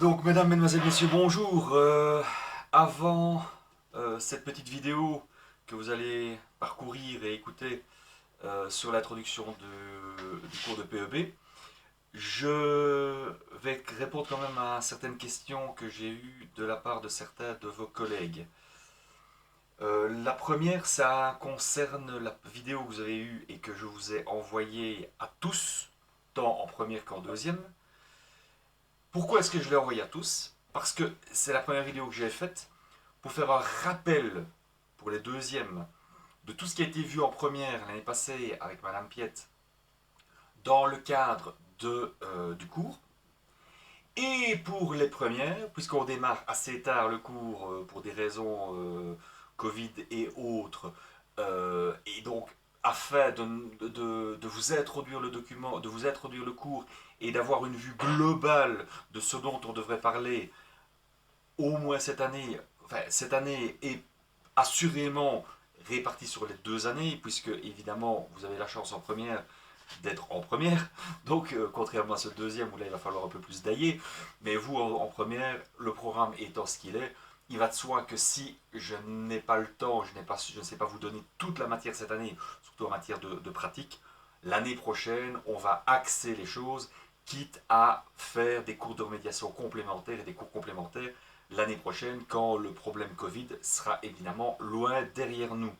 Donc, mesdames, mesdemoiselles, messieurs, bonjour. Avant cette petite vidéo que vous allez parcourir et écouter sur l'introduction du cours de PEB, je vais répondre quand même à certaines questions que j'ai eues de la part de certains de vos collègues. La première, ça concerne la vidéo que vous avez eue et que je vous ai envoyée à tous, tant en première qu'en deuxième. Pourquoi est-ce que je l'ai envoyée à tous? Parce que c'est la première vidéo que j'ai faite pour faire un rappel pour les deuxièmes de tout ce qui a été vu en première l'année passée avec Madame Piette dans le cadre du cours. Et pour les premières, puisqu'on démarre assez tard le cours pour des raisons Covid et autres, et donc afin de vous introduire le document, de vous introduire le cours et d'avoir une vue globale de ce dont on devrait parler au moins cette année est assurément répartie sur les 2 années, puisque évidemment vous avez la chance en première d'être en première, donc contrairement à ce deuxième où là il va falloir un peu plus d'ailler, mais vous en première, le programme étant ce qu'il est, il va de soi que si je n'ai pas le temps, je ne sais pas vous donner toute la matière cette année, surtout en matière de pratique, l'année prochaine on va axer les choses, quitte à faire des cours de remédiation complémentaires et des cours complémentaires l'année prochaine quand le problème Covid sera évidemment loin derrière nous.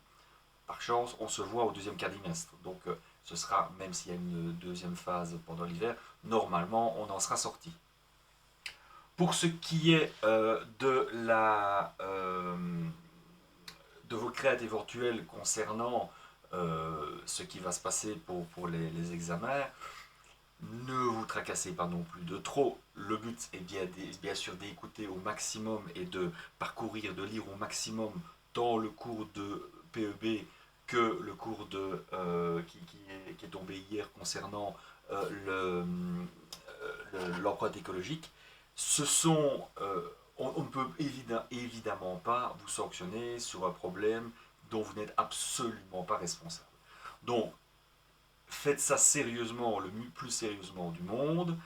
Par chance, on se voit au deuxième quadrimestre. Donc ce sera, même s'il y a une deuxième phase pendant l'hiver, normalement on en sera sorti. Pour ce qui est de vos craintes éventuelles concernant ce qui va se passer pour les examens, ne vous tracassez pas non plus de trop. Le but est bien sûr d'écouter au maximum et de parcourir, de lire au maximum tant le cours de PEB que le cours qui est tombé hier concernant l'empreinte écologique. Ce sont, on ne peut évidemment pas vous sanctionner sur un problème dont vous n'êtes absolument pas responsable. Donc, faites ça sérieusement, le plus sérieusement du monde.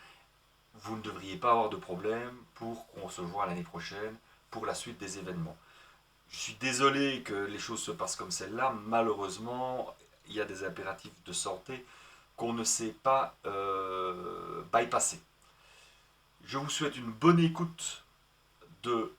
Vous ne devriez pas avoir de problème pour qu'on se voit l'année prochaine pour la suite des événements. Je suis désolé que les choses se passent comme celle-là. Malheureusement, il y a des impératifs de santé qu'on ne sait pas bypasser. Je vous souhaite une bonne écoute de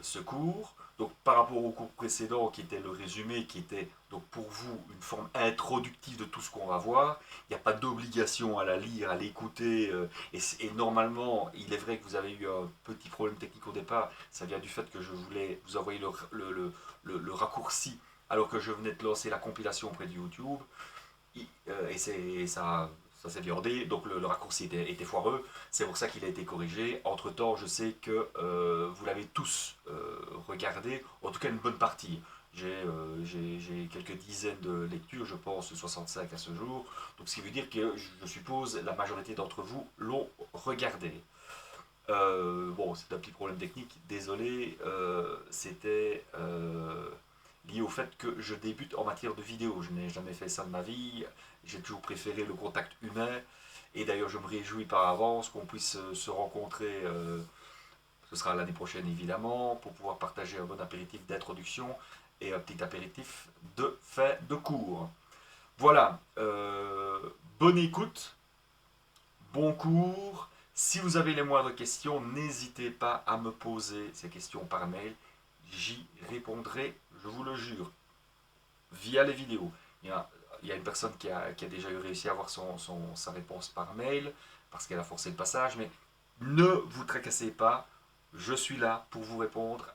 ce cours. Donc par rapport au cours précédent qui était le résumé, qui était donc pour vous une forme introductive de tout ce qu'on va voir, il n'y a pas d'obligation à la lire, à l'écouter, et normalement il est vrai que vous avez eu un petit problème technique au départ, ça vient du fait que je voulais vous envoyer le raccourci alors que je venais de lancer la compilation auprès de YouTube, et ça s'est viandé, donc le raccourci était foireux, c'est pour ça qu'il a été corrigé. Entre temps, je sais que vous l'avez tous regardé, en tout cas une bonne partie. J'ai quelques dizaines de lectures, je pense 65 à ce jour, donc ce qui veut dire que je suppose la majorité d'entre vous l'ont regardé. Bon, c'est un petit problème technique, désolé, c'était lié au fait que je débute en matière de vidéo. Je n'ai jamais fait ça de ma vie, j'ai toujours préféré le contact humain, et d'ailleurs je me réjouis par avance qu'on puisse se rencontrer, ce sera l'année prochaine évidemment, pour pouvoir partager un bon apéritif d'introduction et un petit apéritif de fin de cours. Voilà, bonne écoute, bon cours. Si vous avez les moindres questions, n'hésitez pas à me poser ces questions par mail. J'y répondrai, je vous le jure, via les vidéos. Il y a une personne qui a déjà réussi à avoir sa réponse par mail parce qu'elle a forcé le passage, mais ne vous tracassez pas, je suis là pour vous répondre,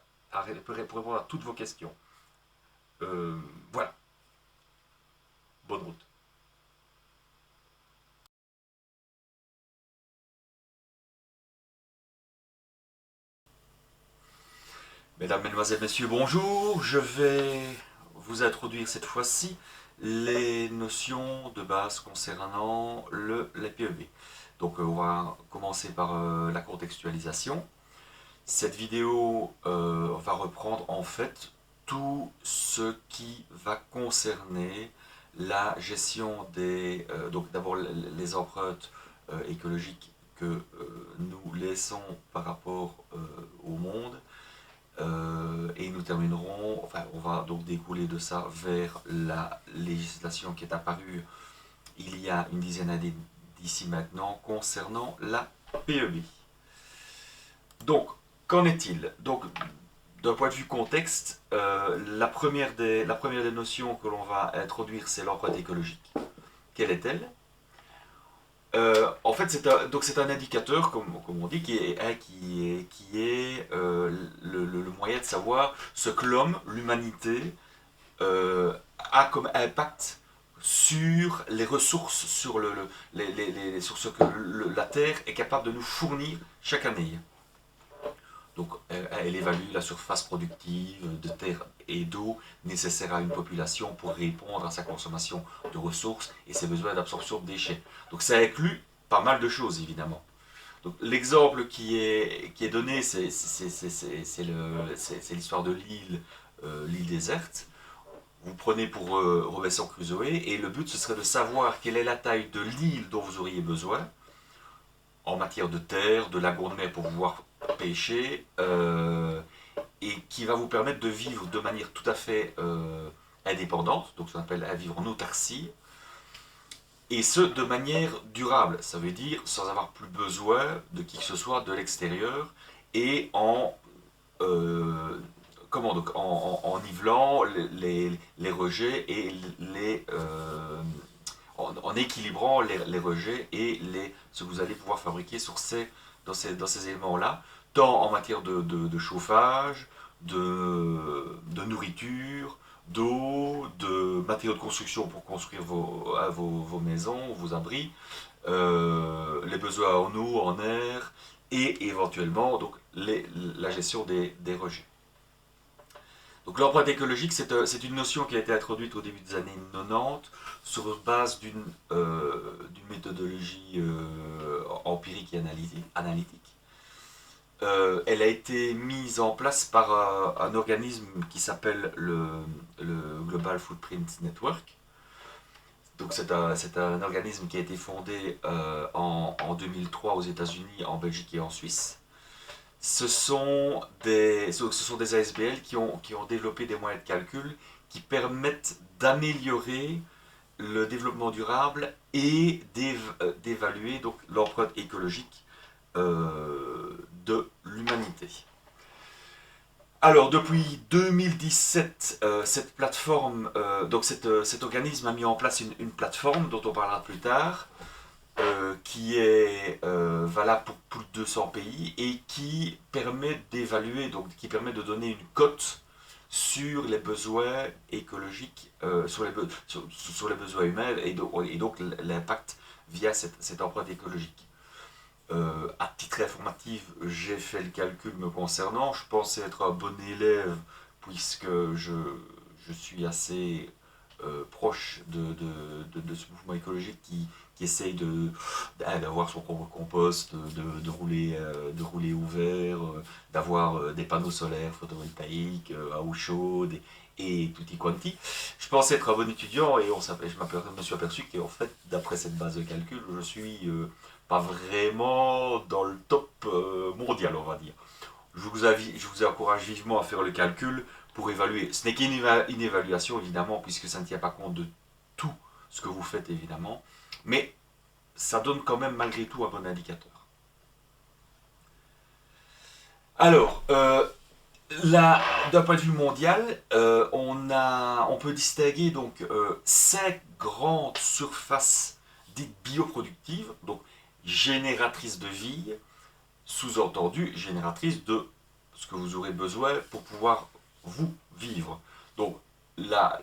pour répondre à toutes vos questions. Voilà, bonne route. Mesdames, Mesdemoiselles, Messieurs, bonjour. Je vais vous introduire cette fois-ci les notions de base concernant la PEB. Donc on va commencer par la contextualisation. Cette vidéo va reprendre en fait tout ce qui va concerner la gestion donc d'abord les empreintes écologiques que nous laissons par rapport au monde. Et nous terminerons, enfin on va donc découler de ça vers la législation qui est apparue il y a une dizaine d'années d'ici maintenant concernant la PEB. Donc, qu'en est-il? Donc, d'un point de vue contexte, la première des notions que l'on va introduire, c'est l'empreinte écologique. Quelle est-elle? En fait, c'est un indicateur, comme on dit, qui est le moyen de savoir ce que l'homme, l'humanité, a comme impact sur les ressources, sur ce que la Terre est capable de nous fournir chaque année. Donc, elle évalue la surface productive de terre et d'eau nécessaire à une population pour répondre à sa consommation de ressources et ses besoins d'absorption de déchets. Donc, ça inclut pas mal de choses, évidemment. Donc, l'exemple qui est donné, c'est l'histoire de l'île déserte. Vous prenez pour Robinson Crusoe et le but, ce serait de savoir quelle est la taille de l'île dont vous auriez besoin en matière de terre, de lagon de mer pour pouvoir pêcher, et qui va vous permettre de vivre de manière tout à fait indépendante, donc ce qu'on appelle à vivre en autarcie, et ce de manière durable, ça veut dire sans avoir plus besoin de qui que ce soit de l'extérieur, et en nivelant les rejets et en équilibrant les rejets et ce que vous allez pouvoir fabriquer dans ces éléments-là, tant en matière de chauffage, de nourriture, d'eau, de matériaux de construction pour construire vos maisons, vos abris, les besoins en eau, en air, et éventuellement donc, la gestion des rejets. Donc l'empreinte écologique, c'est une notion qui a été introduite au début des années 90 sur base d'une méthodologie empirique et analytique. Elle a été mise en place par un organisme qui s'appelle le Global Footprint Network. Donc c'est un organisme qui a été fondé en 2003 aux États-Unis, en Belgique et en Suisse. Ce sont des ASBL qui ont développé des moyens de calcul qui permettent d'améliorer le développement durable et d'évaluer donc l'empreinte écologique de l'humanité. Alors depuis 2017, cette plateforme, donc cet organisme a mis en place une plateforme dont on parlera plus tard, qui est valable pour plus de 200 pays et qui permet d'évaluer, donc qui permet de donner une cote sur les besoins écologiques, sur les besoins humains et donc l'impact via cette empreinte écologique. À titre informatif, j'ai fait le calcul me concernant. Je pensais être un bon élève puisque je suis assez proche de ce mouvement écologique qui essaye d'avoir son propre compost, de rouler ouvert, d'avoir des panneaux solaires photovoltaïques à eau chaude et tutti quanti. Je pensais être un bon étudiant et je me suis aperçu qu'en fait, d'après cette base de calcul, je suis pas vraiment dans le top mondial, on va dire. Je vous encourage vivement à faire le calcul pour évaluer. Ce n'est qu'une évaluation, évidemment, puisque ça ne tient pas compte de tout ce que vous faites, évidemment. Mais ça donne quand même, malgré tout, un bon indicateur. Alors, d'un point de vue mondial, on peut distinguer donc 5 grandes surfaces dites bioproductives, donc génératrices de vie, sous-entendu génératrices de ce que vous aurez besoin pour pouvoir vous vivre. Donc là,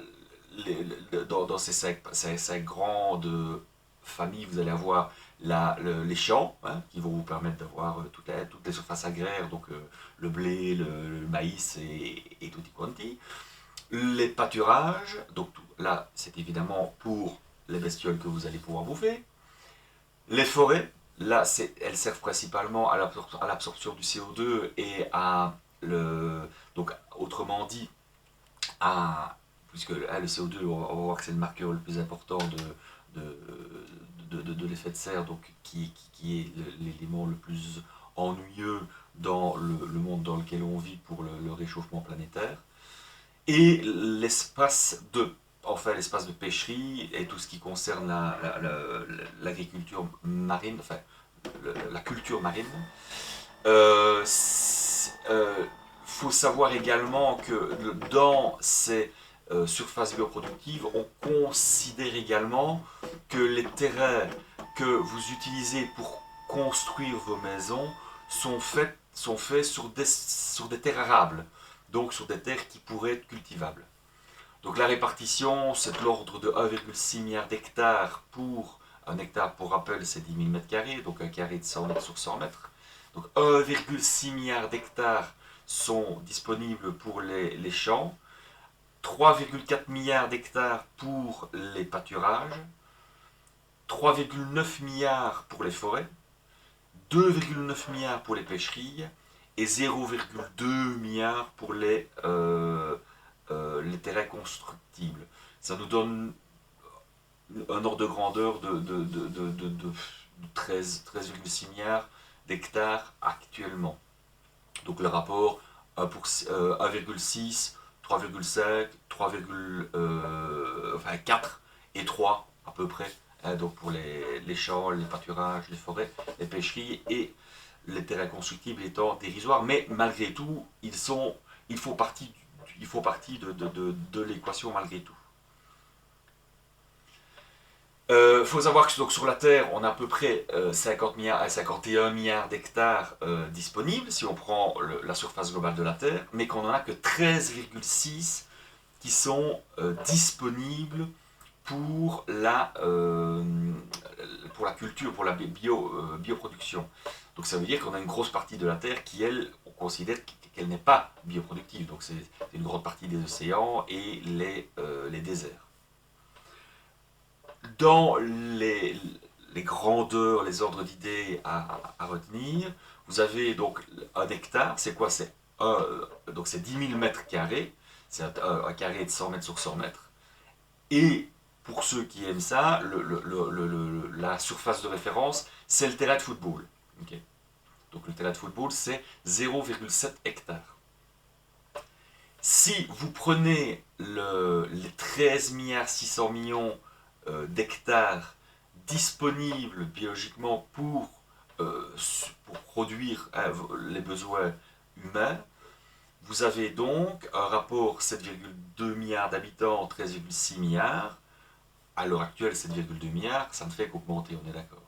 dans ces cinq grandes familles, vous allez avoir les champs, hein, qui vont vous permettre d'avoir toutes les surfaces agraires, donc le blé, le maïs et tutti quanti. Les pâturages, donc là c'est évidemment pour les bestioles que vous allez pouvoir bouffer. Les forêts, là elles servent principalement à l'absorption du CO2 et donc autrement dit, puisque le CO2, on va voir que c'est le marqueur le plus important de l'effet de serre, donc, qui est l'élément le plus ennuyeux dans le monde dans lequel on vit pour le réchauffement planétaire, et l'espace l'espace de pêcherie et tout ce qui concerne l'agriculture marine, enfin la culture marine. Faut savoir également que dans ces surfaces bioproductives, on considère également que les terrains que vous utilisez pour construire vos maisons sont faits sur des terres arables, donc sur des terres qui pourraient être cultivables. Donc la répartition, c'est de l'ordre de 1,6 milliard d'hectares pour un hectare, pour rappel, c'est 10 000 m², donc un carré de 100 mètres sur 100 mètres. Donc 1,6 milliard d'hectares sont disponibles pour les champs, 3,4 milliards d'hectares pour les pâturages, 3,9 milliards pour les forêts, 2,9 milliards pour les pêcheries et 0,2 milliards pour les terrains constructibles. Ça nous donne un ordre de grandeur de 13,6 milliards d'hectares actuellement. Donc le rapport 1,6, 3,5, 4 et 3 à peu près. Donc pour les champs, les pâturages, les forêts, les pêcheries et les terrains constructibles étant dérisoires. Mais malgré tout, il faut partie de l'équation malgré tout. Faut savoir que donc, sur la Terre, on a à peu près 50 milliards à 51 milliards d'hectares disponibles, si on prend la surface globale de la Terre, mais qu'on n'en a que 13,6 qui sont disponibles pour la culture, pour la bioproduction. Donc ça veut dire qu'on a une grosse partie de la Terre qui, elle, on considère qu'elle n'est pas bioproductive. Donc c'est une grande partie des océans et les déserts. Dans les grandeurs, les ordres d'idées à retenir, vous avez donc un hectare, c'est quoi? Donc c'est 10 000 mètres carrés, c'est un carré de 100 mètres sur 100 mètres. Et pour ceux qui aiment ça, la surface de référence, c'est le terrain de football. Okay. Donc le terrain de football, c'est 0,7 hectares. Si vous prenez les 13 600 millions d'hectares disponibles biologiquement pour produire les besoins humains, vous avez donc un rapport 7,2 milliards d'habitants, 13,6 milliards. À l'heure actuelle, 7,2 milliards, ça ne fait qu'augmenter, on est d'accord.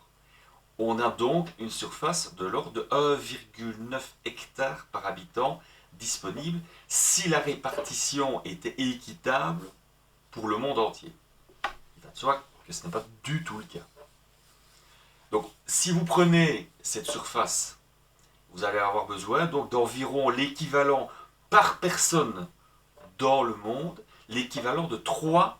On a donc une surface de l'ordre de 1,9 hectares par habitant disponible si la répartition était équitable pour le monde entier. Il va de soi que ce n'est pas du tout le cas. Donc, si vous prenez cette surface, vous allez avoir besoin donc d'environ l'équivalent par personne dans le monde, l'équivalent de 3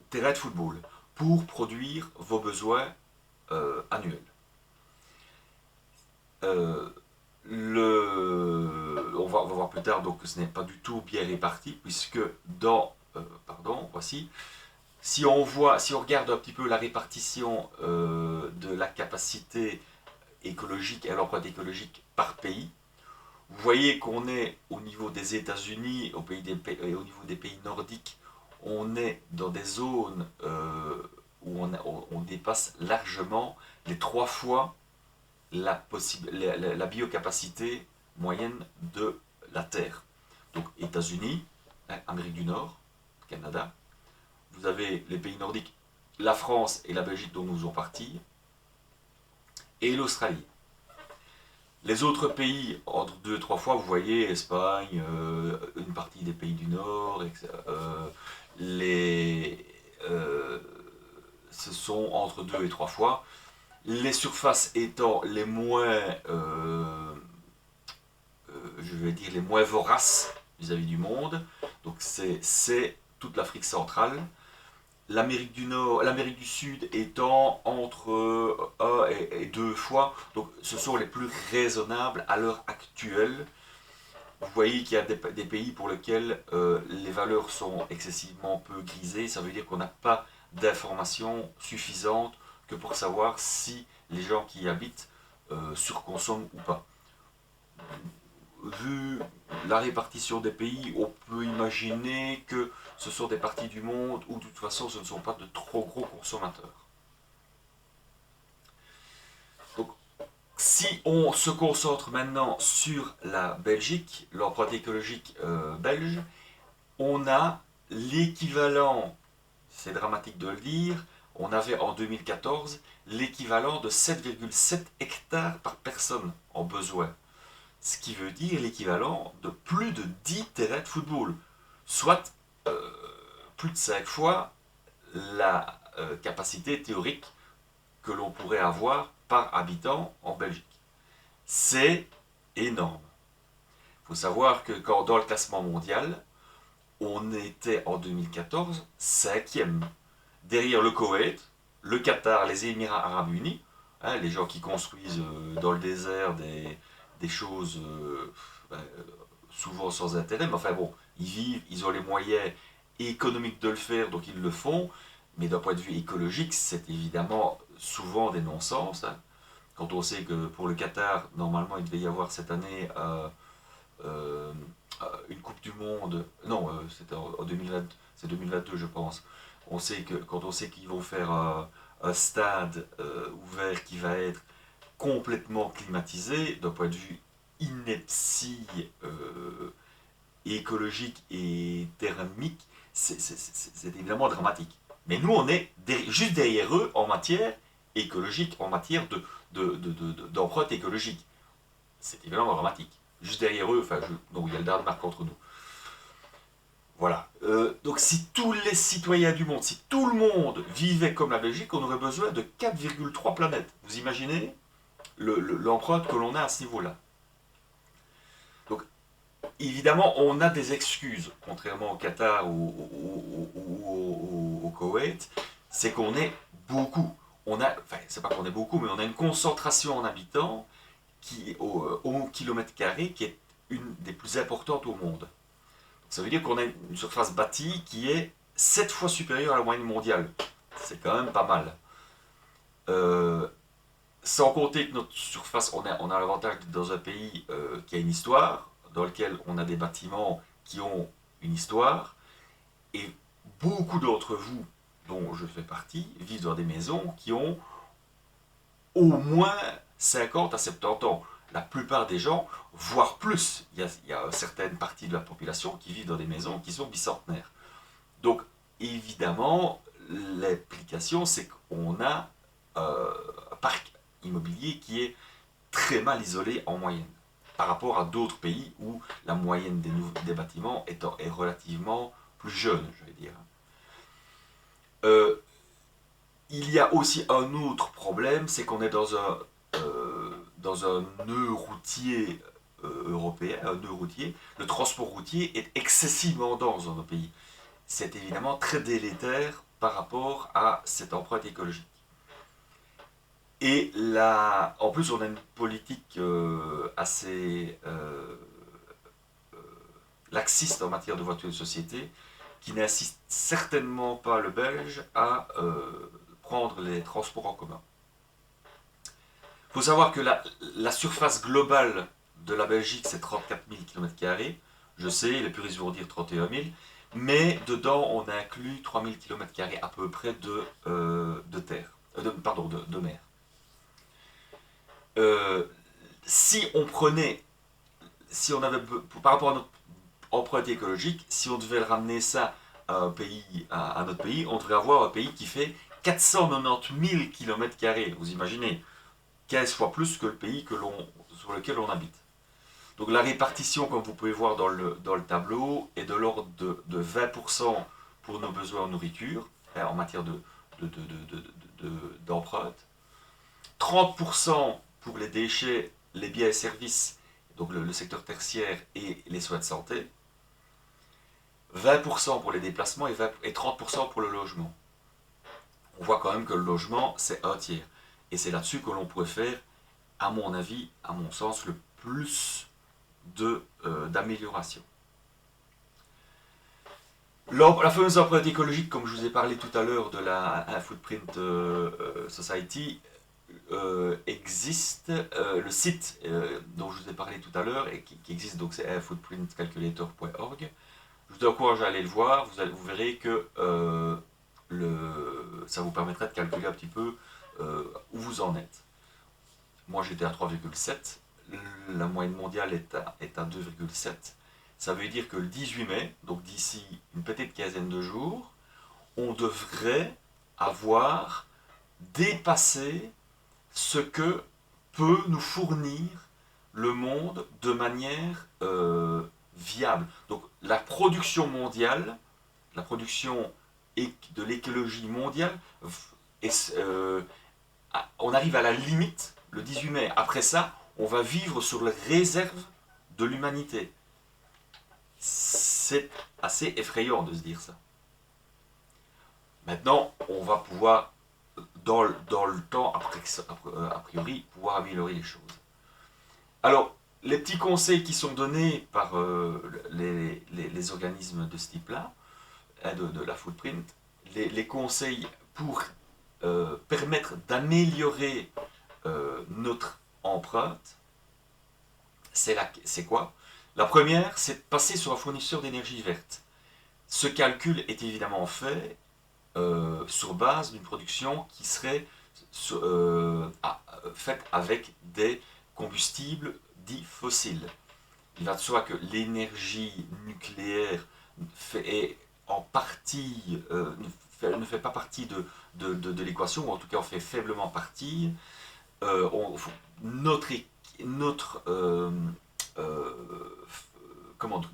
terrains de football pour produire vos besoins annuels. On va voir plus tard donc que ce n'est pas du tout bien réparti, puisque voici, si on regarde un petit peu la répartition de la capacité écologique et l'empreinte écologique par pays, vous voyez qu'on est au niveau des États-Unis, au niveau des pays nordiques, on est dans des zones où on dépasse largement les 3 fois la biocapacité moyenne de la Terre. Donc États-Unis, Amérique du Nord, Canada, vous avez les pays nordiques, la France et la Belgique dont nous faisons partie, et l'Australie. Les autres pays, entre 2 et 3 fois, vous voyez, Espagne, une partie des pays du Nord, ce sont entre 2 et 3 fois. Les surfaces étant les moins, les moins voraces vis-à-vis du monde. Donc c'est toute l'Afrique centrale. L'Amérique du Nord, l'Amérique du Sud étant entre 1 et 2 fois. Donc ce sont les plus raisonnables à l'heure actuelle. Vous voyez qu'il y a des pays pour lesquels les valeurs sont excessivement peu grisées. Ça veut dire qu'on n'a pas d'informations suffisantes que pour savoir si les gens qui y habitent surconsomment ou pas. Vu la répartition des pays, on peut imaginer que ce sont des parties du monde où de toute façon ce ne sont pas de trop gros consommateurs. Donc, si on se concentre maintenant sur la Belgique, l'empreinte écologique belge, on a l'équivalent, c'est dramatique de le dire, on avait en 2014 l'équivalent de 7,7 hectares par personne en besoin. Ce qui veut dire l'équivalent de plus de 10 terrains de football, soit plus de 5 fois la capacité théorique que l'on pourrait avoir par habitant en Belgique. C'est énorme. Il faut savoir que quand dans le classement mondial, on était en 2014 cinquième. Derrière le Koweït, le Qatar, les Émirats Arabes Unis, hein, les gens qui construisent dans le désert des choses souvent sans intérêt, mais enfin bon, ils vivent, ils ont les moyens économiques de le faire, donc ils le font, mais d'un point de vue écologique, c'est évidemment souvent des non-sens. Hein. Quand on sait que pour le Qatar, normalement, il devait y avoir cette année une Coupe du Monde, non, c'était en 2020, c'est 2022 je pense. On sait que, quand on sait qu'ils vont faire un stade ouvert qui va être complètement climatisé, d'un point de vue ineptie écologique et thermique, c'est évidemment dramatique. Mais nous, on est juste derrière eux en matière écologique, en matière d'empreinte écologique. C'est évidemment dramatique. Juste derrière eux, enfin, donc il y a le Danemark entre nous. Voilà. Donc si tous les citoyens du monde, si tout le monde vivait comme la Belgique, on aurait besoin de 4,3 planètes. Vous imaginez l'empreinte que l'on a à ce niveau-là. Donc évidemment, on a des excuses, contrairement au Qatar ou au Koweït, c'est qu'on est beaucoup. Enfin, c'est pas qu'on est beaucoup, mais on a une concentration en habitants au kilomètre carré qui est une des plus importantes au monde. Ça veut dire qu'on a une surface bâtie qui est 7 fois supérieure à la moyenne mondiale. C'est quand même pas mal. Sans compter que notre surface, on a l'avantage d'être dans un pays qui a une histoire, dans lequel on a des bâtiments qui ont une histoire, et beaucoup d'entre vous, dont je fais partie, vivent dans des maisons qui ont au moins 50 à 70 ans. La plupart des gens, voire plus, il y a certaines parties de la population qui vivent dans des maisons qui sont bicentenaires. Donc, évidemment, l'implication, c'est qu'on a un parc immobilier qui est très mal isolé en moyenne, par rapport à d'autres pays où la moyenne des bâtiments est relativement plus jeune, je vais dire. Il y a aussi un autre problème, c'est qu'on est dans un nœud routier européen, un nœud routier. Le transport routier est excessivement dense dans nos pays. C'est évidemment très délétère par rapport à cette empreinte écologique. Et là, en plus, on a une politique assez laxiste en matière de voitures de société, qui n'incite certainement pas le Belge à prendre les transports en commun. Il faut savoir que la surface globale de la Belgique, c'est 34 000 km². Je sais, les puristes vont dire 31 000, mais dedans, on inclut 3 000 km² à peu près de terre, de mer. Si on avait, par rapport à notre empreinte écologique, si on devait ramener ça à notre pays, on devrait avoir un pays qui fait 490 000 km². Vous imaginez, 15 fois plus que le pays sur lequel on habite. Donc la répartition, comme vous pouvez voir dans le tableau, est de l'ordre de 20% pour nos besoins en nourriture, en matière d'empreinte, 30% pour les déchets, les biens et services, donc le secteur tertiaire et les soins de santé, 20% pour les déplacements et 30% pour le logement. On voit quand même que le logement, c'est un tiers. Et c'est là-dessus que l'on pourrait faire, à mon avis, à mon sens, le plus d'amélioration. La fameuse empreinte écologique, comme je vous ai parlé tout à l'heure de la Footprint Society, existe. Le site dont je vous ai parlé tout à l'heure et qui existe, donc c'est footprintcalculator.org. Je vous encourage à aller le voir. Vous verrez que ça vous permettra de calculer un petit peu où vous en êtes. Moi j'étais à 3,7. La moyenne mondiale est à 2,7. Ça veut dire que le 18 mai, donc d'ici une petite quinzaine de jours, on devrait avoir dépassé ce que peut nous fournir le monde de manière viable. Donc la production mondiale, la production de l'écologie mondiale, on arrive à la limite le 18 mai. Après ça, on va vivre sur les réserves de l'humanité. C'est assez effrayant de se dire ça. Maintenant, on va pouvoir, dans le temps, a priori, pouvoir améliorer les choses. Alors, les petits conseils qui sont donnés par les organismes de ce type-là, de la footprint, les conseils pour permettre d'améliorer notre empreinte, c'est quoi? La première, c'est de passer sur un fournisseur d'énergie verte. Ce calcul est évidemment fait sur base d'une production qui serait faite avec des combustibles dits fossiles. Il va de soi que l'énergie nucléaire est en partie, ne fait pas partie de l'équation, ou en tout cas en fait faiblement partie. Notre, notre, euh,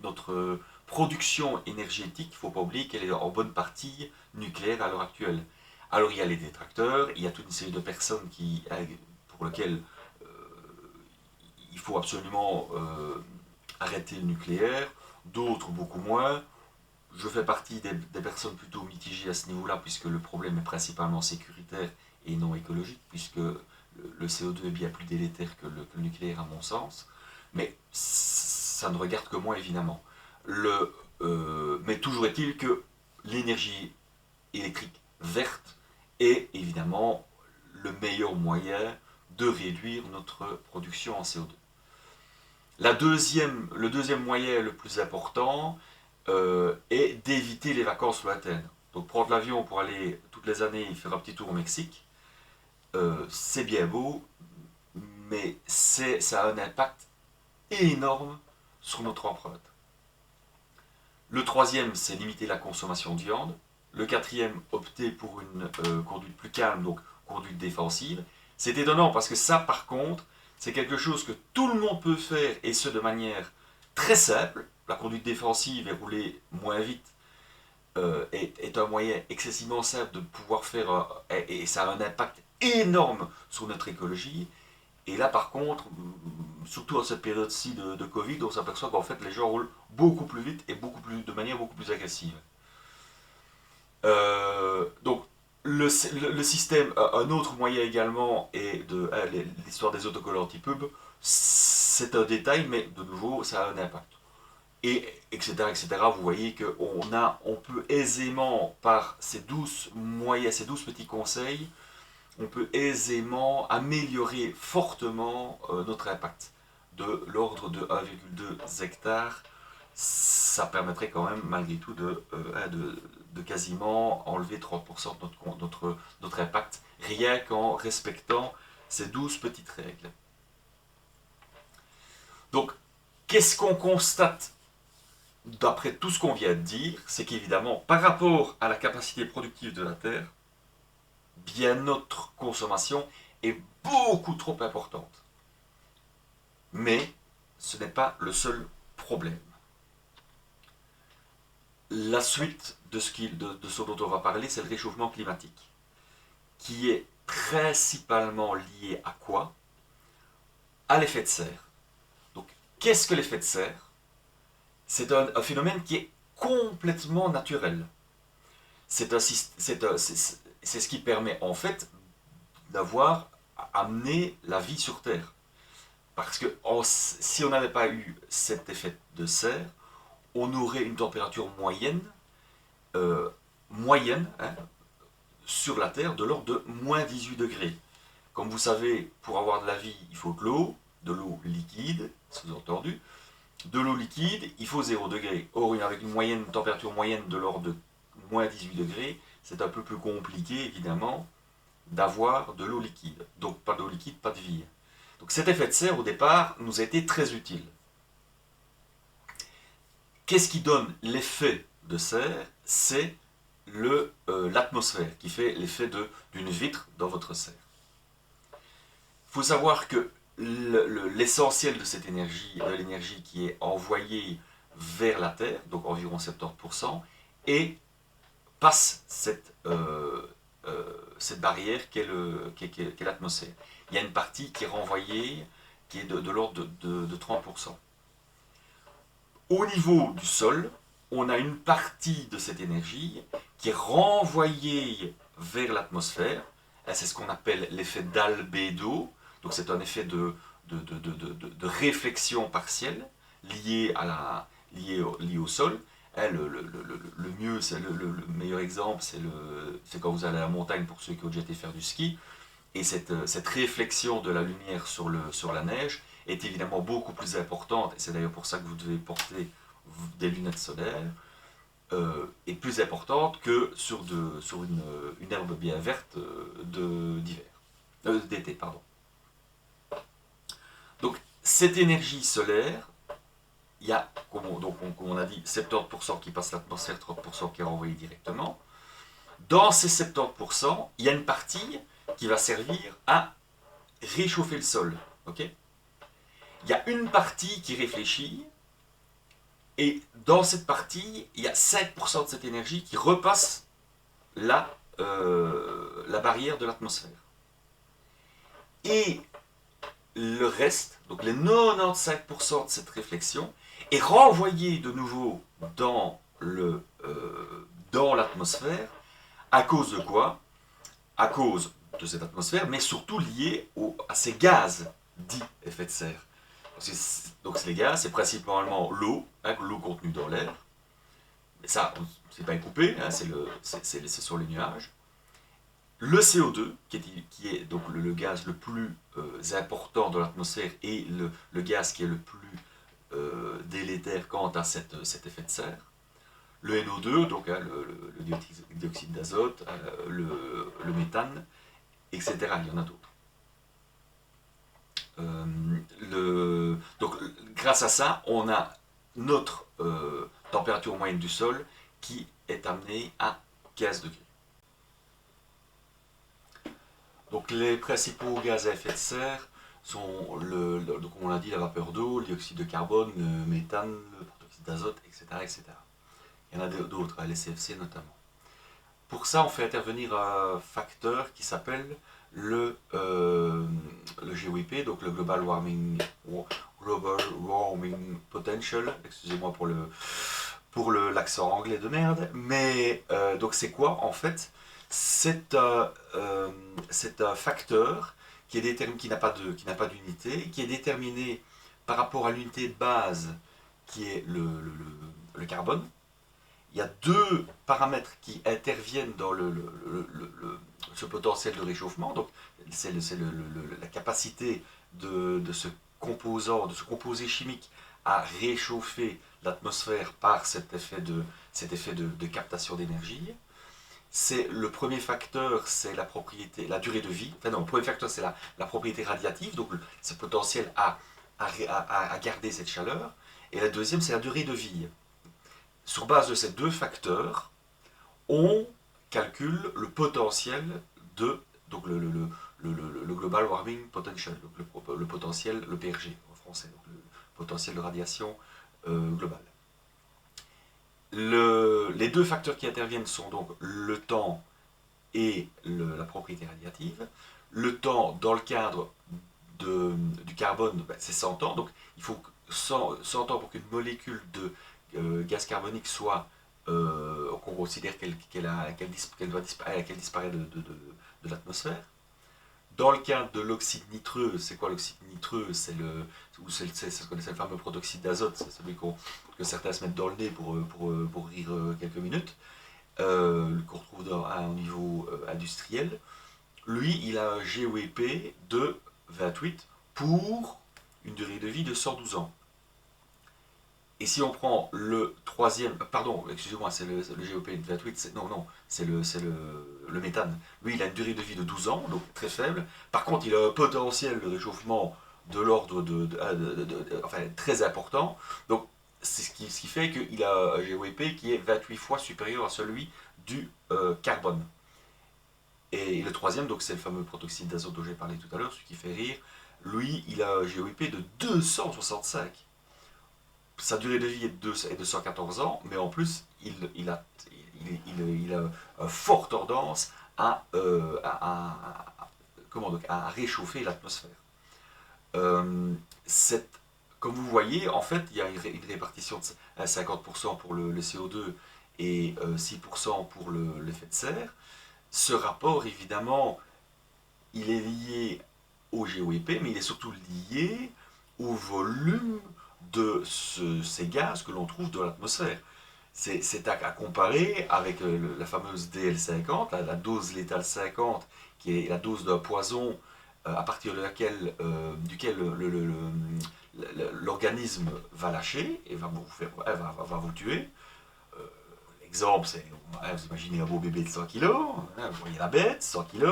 notre production énergétique, il ne faut pas oublier qu'elle est en bonne partie nucléaire à l'heure actuelle. Alors il y a les détracteurs, il y a toute une série de personnes pour lesquelles il faut absolument arrêter le nucléaire, d'autres beaucoup moins. Je fais partie des personnes plutôt mitigées à ce niveau-là, puisque le problème est principalement sécuritaire et non écologique, puisque le CO2 est bien plus délétère que le nucléaire à mon sens. Mais ça ne regarde que moi, évidemment. Mais toujours est-il que l'énergie électrique verte est évidemment le meilleur moyen de réduire notre production en CO2. Le deuxième moyen le plus important est d'éviter les vacances lointaines. Donc prendre l'avion pour aller toutes les années faire un petit tour au Mexique, c'est bien beau, mais ça a un impact énorme sur notre empreinte. Le troisième, c'est limiter la consommation de viande. Le quatrième, opter pour une conduite plus calme, donc conduite défensive. C'est étonnant parce que ça, par contre, c'est quelque chose que tout le monde peut faire, et ce de manière très simple. La conduite défensive et rouler moins vite est un moyen excessivement simple de pouvoir faire, et ça a un impact énorme sur notre écologie. Et là, par contre, surtout en cette période-ci de Covid, on s'aperçoit qu'en fait, les gens roulent beaucoup plus vite et de manière beaucoup plus agressive. Donc, le système, un autre moyen également est l'histoire des autocollants anti-pub. C'est un détail, mais de nouveau, ça a un impact. Et etc., etc. Vous voyez on peut aisément, par ces 12 moyens, ces 12 petits conseils, on peut aisément améliorer fortement notre impact de l'ordre de 1,2 hectares. Ça permettrait quand même, malgré tout, de quasiment enlever 30% de notre impact, rien qu'en respectant ces 12 petites règles. Donc, qu'est-ce qu'on constate d'après tout ce qu'on vient de dire? C'est qu'évidemment, par rapport à la capacité productive de la Terre, bien notre consommation est beaucoup trop importante. Mais ce n'est pas le seul problème. La suite de ce dont on va parler, c'est le réchauffement climatique, qui est principalement lié à quoi? À l'effet de serre. Donc, qu'est-ce que l'effet de serre? C'est un phénomène qui est complètement naturel. C'est ce qui permet en fait d'avoir amené la vie sur Terre. Parce que si on n'avait pas eu cet effet de serre, on aurait une température moyenne moyenne, hein, sur la Terre de l'ordre de moins 18 degrés. Comme vous savez, pour avoir de la vie, il faut de l'eau liquide, sous-entendu. De l'eau liquide, il faut 0 degré. Or, avec une température moyenne de l'ordre de moins 18 degrés, c'est un peu plus compliqué, évidemment, d'avoir de l'eau liquide. Donc, pas d'eau liquide, pas de vie. Donc, cet effet de serre, au départ, nous a été très utile. Qu'est-ce qui donne l'effet de serre? C'est l'atmosphère qui fait l'effet d'une vitre dans votre serre. Il faut savoir que l'essentiel de cette énergie, de l'énergie qui est envoyée vers la Terre, donc environ 70%, et passe cette barrière qu'est l'atmosphère. Il y a une partie qui est renvoyée, qui est de l'ordre de 30%. Au niveau du sol, on a une partie de cette énergie qui est renvoyée vers l'atmosphère. C'est ce qu'on appelle l'effet d'albédo. Donc c'est un effet de réflexion partielle lié au sol. Le mieux, le meilleur exemple, c'est quand vous allez à la montagne pour ceux qui ont déjà été faire du ski. Et cette réflexion de la lumière sur la neige est évidemment beaucoup plus importante, et c'est d'ailleurs pour ça que vous devez porter des lunettes solaires, est plus importante que sur une herbe bien verte d'été, pardon. Donc cette énergie solaire, il y a, comme on a dit, 70% qui passe l'atmosphère, 30% qui est renvoyé directement. Dans ces 70%, il y a une partie qui va servir à réchauffer le sol. Okay, il y a une partie qui réfléchit, et dans cette partie, il y a 5% de cette énergie qui repasse la barrière de l'atmosphère. Et le reste, donc les 95% de cette réflexion, est renvoyé de nouveau dans l'atmosphère. À cause de quoi? À cause de cette atmosphère, mais surtout lié à ces gaz dits effet de serre. Donc les gaz, c'est principalement l'eau, hein, l'eau contenue dans l'air. Mais ça, c'est pas coupé, hein, c'est sur les nuages. Le CO2, qui est donc le gaz le plus important de l'atmosphère, et le gaz qui est le plus délétère quant à cet effet de serre. Le NO2, donc hein, le dioxyde d'azote, le méthane, etc. Il y en a d'autres. Donc, grâce à ça, on a notre température moyenne du sol qui est amenée à 15 degrés. Donc, les principaux gaz à effet de serre sont, comme on l'a dit, la vapeur d'eau, le dioxyde de carbone, le méthane, le protoxyde d'azote, etc., etc. Il y en a d'autres, les CFC notamment. Pour ça, on fait intervenir un facteur qui s'appelle le GWP, donc le Global Warming Potential, excusez-moi pour l'accent anglais de merde, mais donc c'est quoi en fait? C'est un facteur qui n'a pas d'unité, qui est déterminé par rapport à l'unité de base qui est le carbone. Il y a deux paramètres qui interviennent dans ce potentiel de réchauffement. Donc, c'est la capacité de ce composé chimique à réchauffer l'atmosphère par cet effet de captation d'énergie. Le premier facteur, c'est la durée de vie. Enfin non, le premier facteur, c'est la propriété radiative, donc ce potentiel à garder cette chaleur. Et la deuxième, c'est la durée de vie. Sur base de ces deux facteurs, on calcule le potentiel donc le Global Warming Potential, donc le potentiel, le PRG en français, donc le potentiel de radiation global. Les deux facteurs qui interviennent sont donc le temps et la propriété radiative. Le temps, dans le cadre du carbone, c'est 100 ans, donc il faut 100 ans pour qu'une molécule de gaz carbonique soit, qu'on considère qu'elle disparaît de l'atmosphère. Dans le cas de l'oxyde nitreux, c'est quoi l'oxyde nitreux? C'est ce qu'on appelle le fameux protoxyde d'azote, c'est celui que certains se mettent dans le nez pour rire quelques minutes. qu'on retrouve au niveau industriel, lui, il a un GOEP de 28 pour une durée de vie de 112 ans. Et si on prend le troisième, pardon, excusez-moi, c'est le GOP de 28, non, c'est le méthane. Lui, il a une durée de vie de 12 ans, donc très faible. Par contre, il a un potentiel de réchauffement de l'ordre enfin, très important. Donc, c'est ce qui fait qu'il a un GOEP qui est 28 fois supérieur à celui du carbone. Et le troisième, donc c'est le fameux protoxyde d'azote dont j'ai parlé tout à l'heure, celui qui fait rire. Lui, il a un GOEP de 265. Sa durée de vie est de 114 ans, mais en plus, il a une forte tendance à réchauffer l'atmosphère. Euh, Comme vous voyez, en fait, il y a une répartition de 50% pour le CO2 et 6% pour l'effet de serre. Ce rapport, évidemment, il est lié au GOEP, mais il est surtout lié au volume de ces gaz que l'on trouve dans l'atmosphère. C'est à comparer avec la fameuse DL50, la dose létale 50, qui est la dose d'un poison à partir duquel l'organisme va lâcher et va vous tuer. L'exemple, c'est, vous imaginez un beau bébé de 100 kg, vous voyez la bête, 100 kg,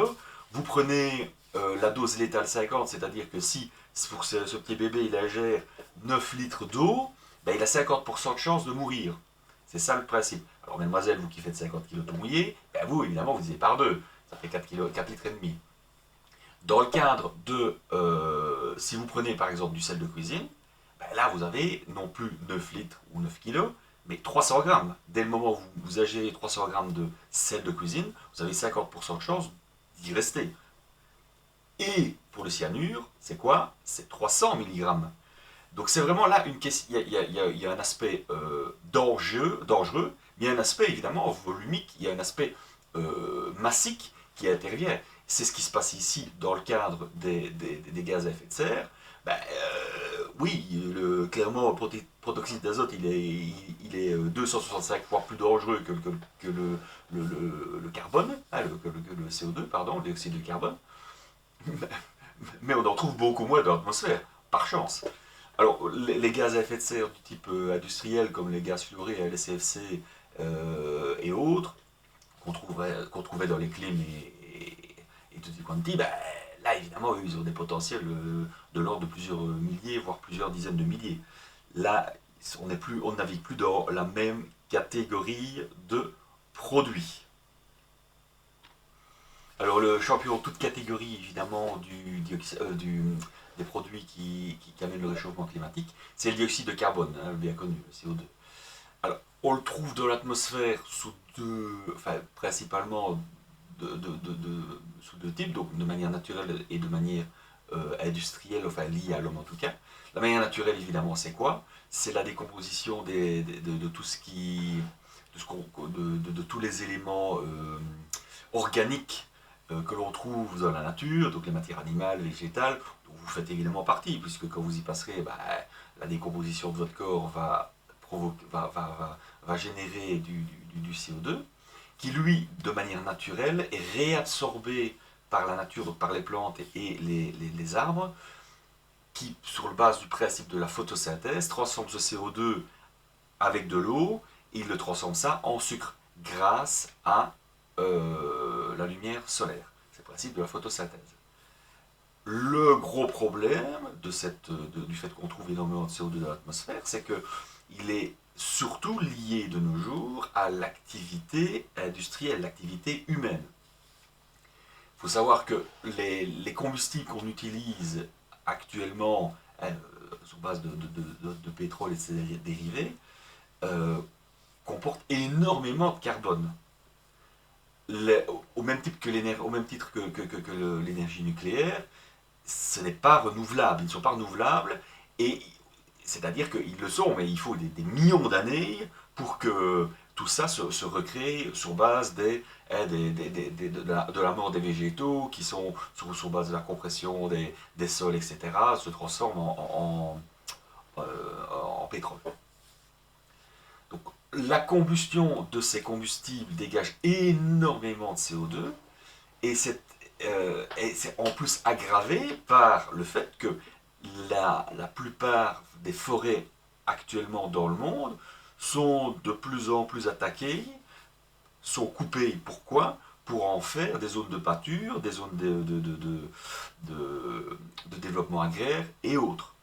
vous prenez la dose létale 50, c'est-à-dire que si pour ce petit bébé il ingère 9 litres d'eau, ben, il a 50% de chance de mourir. C'est ça le principe. Alors mademoiselle, vous qui faites 50 kg tout mouillé, ben vous évidemment vous divisez par 2, ça fait 4 litres et demi. Dans le cadre de, si vous prenez par exemple du sel de cuisine, ben là vous avez non plus 9 litres ou 9 kg, mais 300 grammes. Dès le moment où vous ingérez 300 grammes de sel de cuisine, vous avez 50% de chance d'y rester. Et pour le cyanure, c'est quoi? C'est 300 mg. Donc c'est vraiment là une question. Il y a un aspect dangereux, mais il y a un aspect évidemment volumique, il y a un aspect massique qui intervient. C'est ce qui se passe ici dans le cadre des gaz à effet de serre. Ben, oui, clairement, le protoxyde d'azote, il est 265 fois plus dangereux que le carbone, que le CO2, pardon, le dioxyde de carbone. Mais on en trouve beaucoup moins dans l'atmosphère, par chance. Alors, les gaz à effet de serre du type industriel, comme les gaz fluorés, LCFC et autres, qu'on trouvait dans les clims et tutti quanti, ben, là, évidemment, ils ont des potentiels de l'ordre de plusieurs milliers, voire plusieurs dizaines de milliers. Là, on ne navigue plus dans la même catégorie de produits. Alors le champion toute catégorie évidemment des produits qui amènent le réchauffement climatique, c'est le dioxyde de carbone, hein, bien connu, le CO2. Alors on le trouve dans l'atmosphère principalement sous deux types, donc de manière naturelle et de manière industrielle, enfin liée à l'homme en tout cas. La manière naturelle évidemment c'est quoi? C'est la décomposition de tout ce qui, de tous les éléments organiques que l'on trouve dans la nature, donc les matières animales, végétales, dont vous faites évidemment partie, puisque quand vous y passerez, bah, la décomposition de votre corps va générer du CO2, qui lui, de manière naturelle, est réabsorbé par la nature, par les plantes et les arbres, qui, sur la base du principe de la photosynthèse, transforme ce CO2 avec de l'eau, et il le transforme ça en sucre, grâce à la lumière solaire. C'est le principe de la photosynthèse. Le gros problème du fait qu'on trouve énormément de CO2 dans l'atmosphère, c'est qu'il est surtout lié de nos jours à l'activité industrielle, l'activité humaine. Il faut savoir que les combustibles qu'on utilise actuellement sur base de pétrole et de ses dérivés comportent énormément de carbone. Au même titre que l'énergie nucléaire, ce n'est pas renouvelable. Ils ne sont pas renouvelables, et c'est-à-dire qu'ils le sont, mais il faut des millions d'années pour que tout ça se recrée sur base de la mort des végétaux qui sont sur base de la compression des sols, etc., se transforment en pétrole. Donc la combustion de ces combustibles dégage énormément de CO2 et c'est en plus aggravé par le fait que la plupart des forêts actuellement dans le monde sont de plus en plus attaquées, sont coupées. Pourquoi? Pour en faire des zones de pâture, des zones de développement agraire et autres.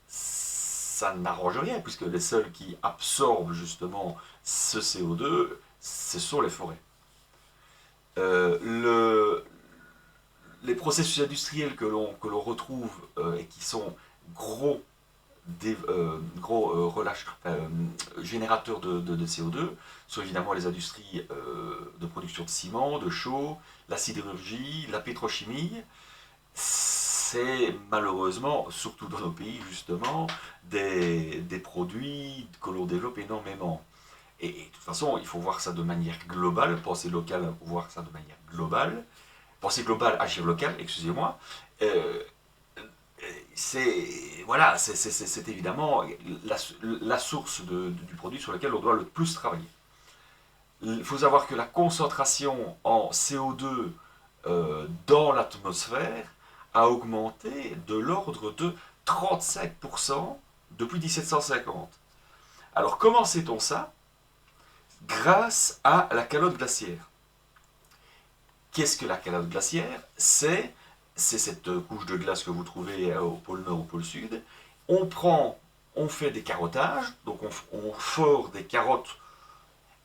Ça n'arrange rien, puisque les seuls qui absorbent justement ce CO2, ce sont les forêts. Les processus industriels que l'on retrouve et qui sont gros, générateurs de CO2 sont évidemment les industries de production de ciment, de chaux, la sidérurgie, la pétrochimie. C'est malheureusement, surtout dans nos pays justement, des produits que l'on développe énormément. Et de toute façon, il faut voir ça de manière globale, penser local, voir ça de manière globale. Penser global, agir local, excusez-moi. Euh, voilà, c'est évidemment la source du produit sur lequel on doit le plus travailler. Il faut savoir que la concentration en CO2 dans l'atmosphère a augmenté de l'ordre de 35% depuis 1750. Alors comment sait-on ça? Grâce à la calotte glaciaire. Qu'est-ce que la calotte glaciaire? C'est cette couche de glace que vous trouvez au pôle Nord, au pôle Sud. On fait des carottages, donc on fore des carottes.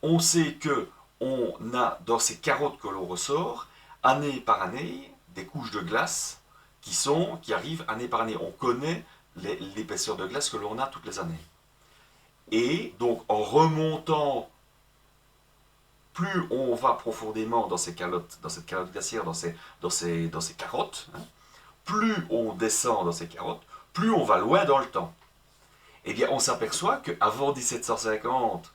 On sait que on a dans ces carottes que l'on ressort, année par année, des couches de glace qui arrivent année par année. On connaît l'épaisseur de glace que l'on a toutes les années. Et donc en remontant, plus on va profondément dans cette calotte glaciaire, dans ces carottes, hein, plus on descend dans ces carottes, plus on va loin dans le temps. Eh bien, on s'aperçoit qu'avant 1750,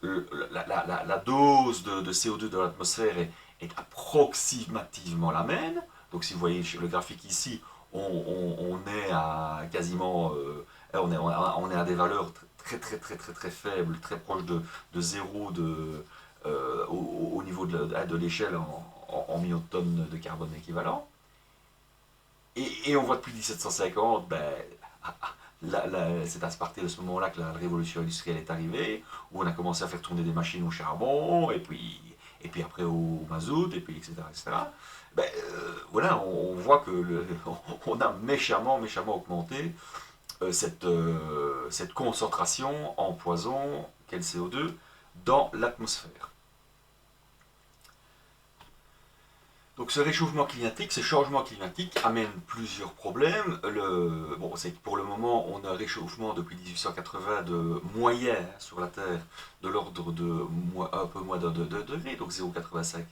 la dose de CO2 dans l'atmosphère est approximativement la même. Donc, si vous voyez le graphique ici, on est à quasiment, on est à des valeurs très faibles, très proches de zéro au niveau de l'échelle en millions de tonnes de carbone équivalent. Et on voit depuis 1750, c'est à partir de ce moment-là que la révolution industrielle est arrivée, où on a commencé à faire tourner des machines au charbon, et puis après au mazout, et puis etc. Voilà, on voit que on a méchamment augmenté cette concentration en poison qu'est le CO2 dans l'atmosphère. Donc ce réchauffement climatique, ce changement climatique amène plusieurs problèmes. C'est que pour le moment, on a un réchauffement depuis 1880 de moyen sur la Terre de l'ordre de un peu moins de 2 degrés, donc 0,85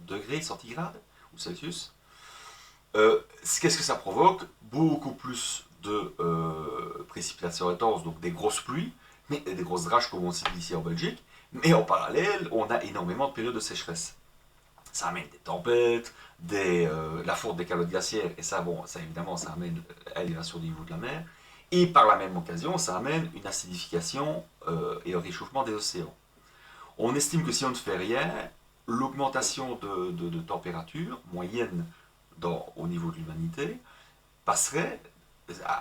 degrés centigrades ou Celsius. Qu'est-ce que ça provoque? Beaucoup plus de précipitations intenses, donc des grosses pluies, mais des grosses draches comme on dit ici en Belgique. Mais en parallèle, on a énormément de périodes de sécheresse. Ça amène des tempêtes, la fonte des calottes glaciaires, et ça évidemment, ça amène l'élévation du niveau de la mer. Et par la même occasion, ça amène une acidification et un réchauffement des océans. On estime que si on ne fait rien, l'augmentation de température moyenne au niveau de l'humanité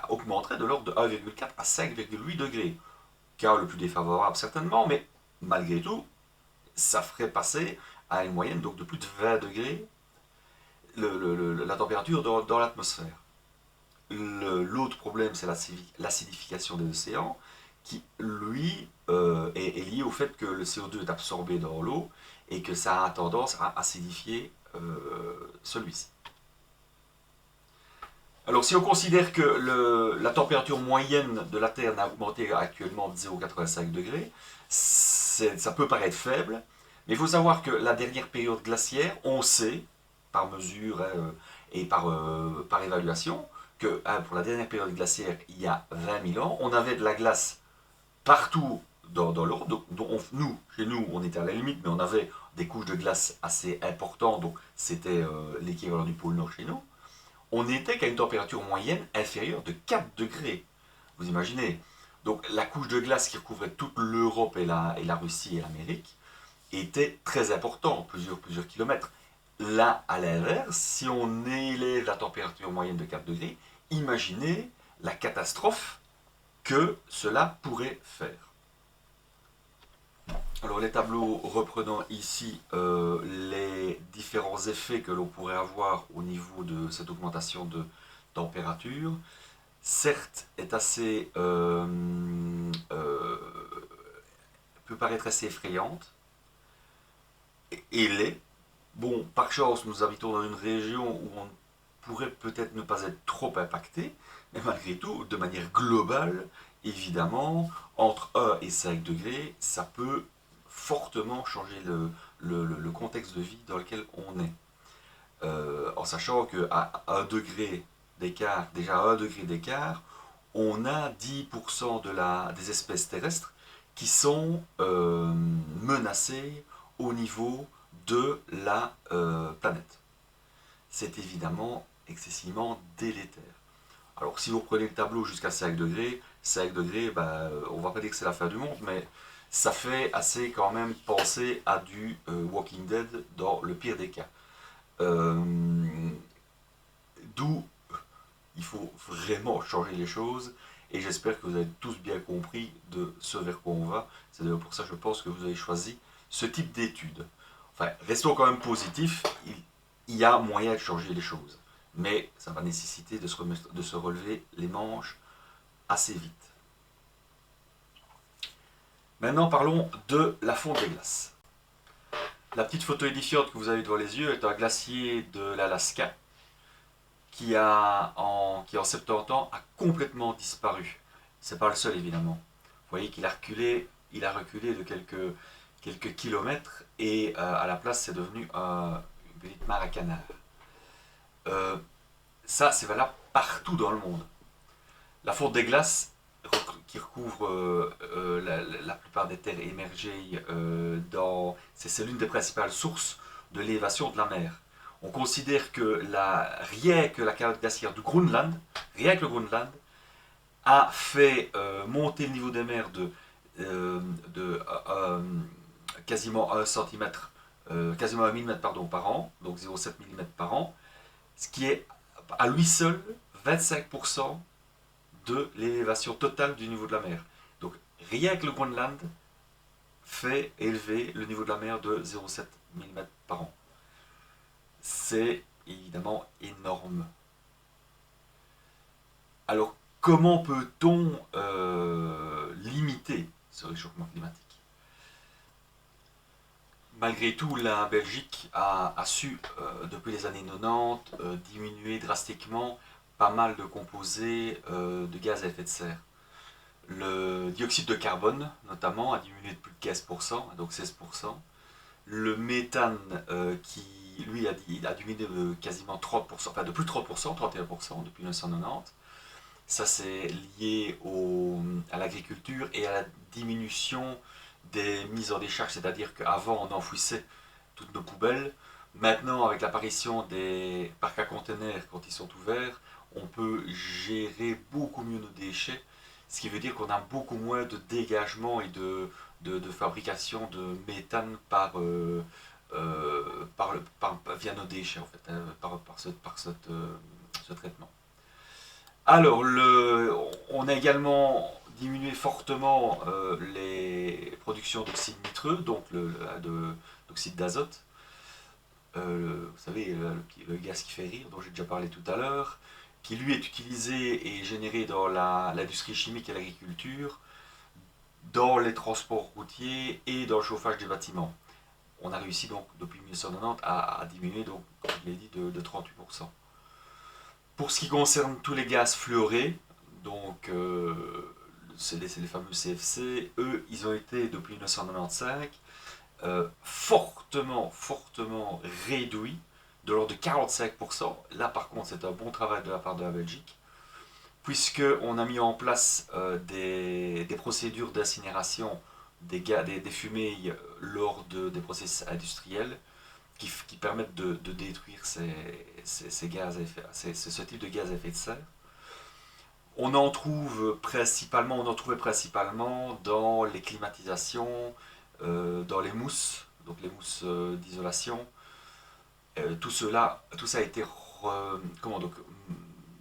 augmenterait de l'ordre de 1,4 à 5,8 degrés. Cas le plus défavorable certainement, mais malgré tout, ça ferait passer à une moyenne donc de plus de 20 degrés la température dans l'atmosphère. L'autre problème, c'est l'acidification des océans, qui, lui, est lié au fait que le CO2 est absorbé dans l'eau et que ça a tendance à acidifier celui-ci. Alors, si on considère que la température moyenne de la Terre n'a augmenté actuellement de 0,85 degrés, ça peut paraître faible, mais il faut savoir que la dernière période glaciaire, on sait, par mesure et par évaluation, que pour la dernière période glaciaire, il y a 20 000 ans, on avait de la glace partout dans l'Europe. Donc chez nous, on était à la limite, mais on avait des couches de glace assez importantes, donc c'était l'équivalent du pôle Nord chez nous. On était qu'à une température moyenne inférieure de 4 degrés. Vous imaginez, Donc la couche de glace qui recouvrait toute l'Europe et la Russie et l'Amérique était très importante, plusieurs kilomètres. Là, à l'inverse, si on élève la température moyenne de 4 degrés, imaginez la catastrophe que cela pourrait faire. Alors les tableaux reprenant ici les différents effets que l'on pourrait avoir au niveau de cette augmentation de température, certes est assez peut paraître assez effrayante et l'est. Bon, par chance, nous habitons dans une région où on pourrait peut-être ne pas être trop impacté, mais malgré tout, de manière globale, évidemment, entre 1 et 5 degrés, ça peut fortement changer le contexte de vie dans lequel on est. En sachant qu'à 1 degré d'écart, déjà à 1 degré d'écart, on a 10% des espèces terrestres qui sont menacées au niveau de la planète. C'est évidemment excessivement délétère. Alors si vous prenez le tableau jusqu'à 5 degrés, on ne va pas dire que c'est la fin du monde, mais ça fait assez quand même penser à du Walking Dead dans le pire des cas. D'où il faut vraiment changer les choses, et j'espère que vous avez tous bien compris de ce vers quoi on va. C'est d'ailleurs pour ça que je pense que vous avez choisi ce type d'études. Enfin, restons quand même positifs, il y a moyen de changer les choses, mais ça va nécessiter de se relever les manches assez vite. Maintenant parlons de la fonte des glaces. La petite photo édifiante que vous avez devant les yeux est un glacier de l'Alaska qui en 70 ans a complètement disparu. C'est pas le seul évidemment. Vous voyez qu'il a reculé de quelques kilomètres, et à la place c'est devenu une petite mare à canard. Ça c'est valable partout dans le monde. La fonte des glaces qui recouvre la plupart des terres émergées c'est l'une des principales sources de l'élévation de la mer. On considère que rien que la calotte glaciaire du Groenland, rien que le Groenland, a fait monter le niveau des mers de quasiment 1 cm, quasiment 1 mm par an, donc 0,7 mm par an, ce qui est à lui seul 25% de l'élévation totale du niveau de la mer. Donc rien que le Groenland fait élever le niveau de la mer de 0,7 mm par an. C'est évidemment énorme. Alors comment peut-on limiter ce réchauffement climatique? Malgré tout, la Belgique a su, depuis les années 90, diminuer drastiquement pas mal de composés de gaz à effet de serre. Le dioxyde de carbone, notamment, a diminué de plus de 15%, donc 16%. Le méthane, qui lui a diminué de quasiment 30%, enfin de plus de 30%, 31% depuis 1990. Ça, c'est lié à l'agriculture et à la diminution des mises en décharge, c'est-à-dire qu'avant, on enfouissait toutes nos poubelles. Maintenant, avec l'apparition des parcs à containers, quand ils sont ouverts, on peut gérer beaucoup mieux nos déchets, ce qui veut dire qu'on a beaucoup moins de dégagement et de fabrication de méthane via nos déchets, en fait, par ce traitement. Alors, on a également diminué fortement les productions d'oxyde nitreux, donc d'oxyde d'azote. Vous savez, le gaz qui fait rire, dont j'ai déjà parlé tout à l'heure, qui lui est utilisé et généré dans l'industrie chimique et l'agriculture, dans les transports routiers et dans le chauffage des bâtiments. On a réussi donc depuis 1990 à diminuer, donc, comme je l'ai dit, de 38%. Pour ce qui concerne tous les gaz fluorés, donc c'est les fameux CFC, eux, ils ont été depuis 1995 fortement réduits, de l'ordre de 45%. Là, par contre, c'est un bon travail de la part de la Belgique, puisqu'on a mis en place des procédures d'incinération des fumées lors des process industriels qui permettent de détruire ce type de gaz à effet de serre. On en trouve principalement, on en trouvait principalement dans les climatisations, dans les mousses, donc les mousses d'isolation. Tout ça a été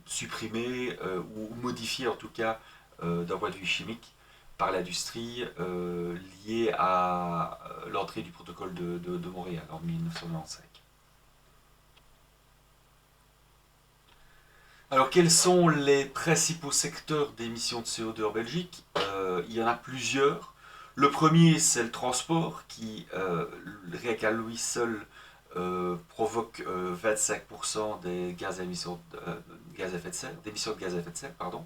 supprimé ou modifié en tout cas d'un point de vue chimique par l'industrie liée à l'entrée du protocole de Montréal en 1995. Alors, quels sont les principaux secteurs d'émissions de CO2 en Belgique? Il y en a plusieurs. Le premier, c'est le transport, qui, rien qu'à lui seul, provoque 25% des gaz à émissions gaz à effet de serre, d'émissions de gaz à effet de serre, pardon.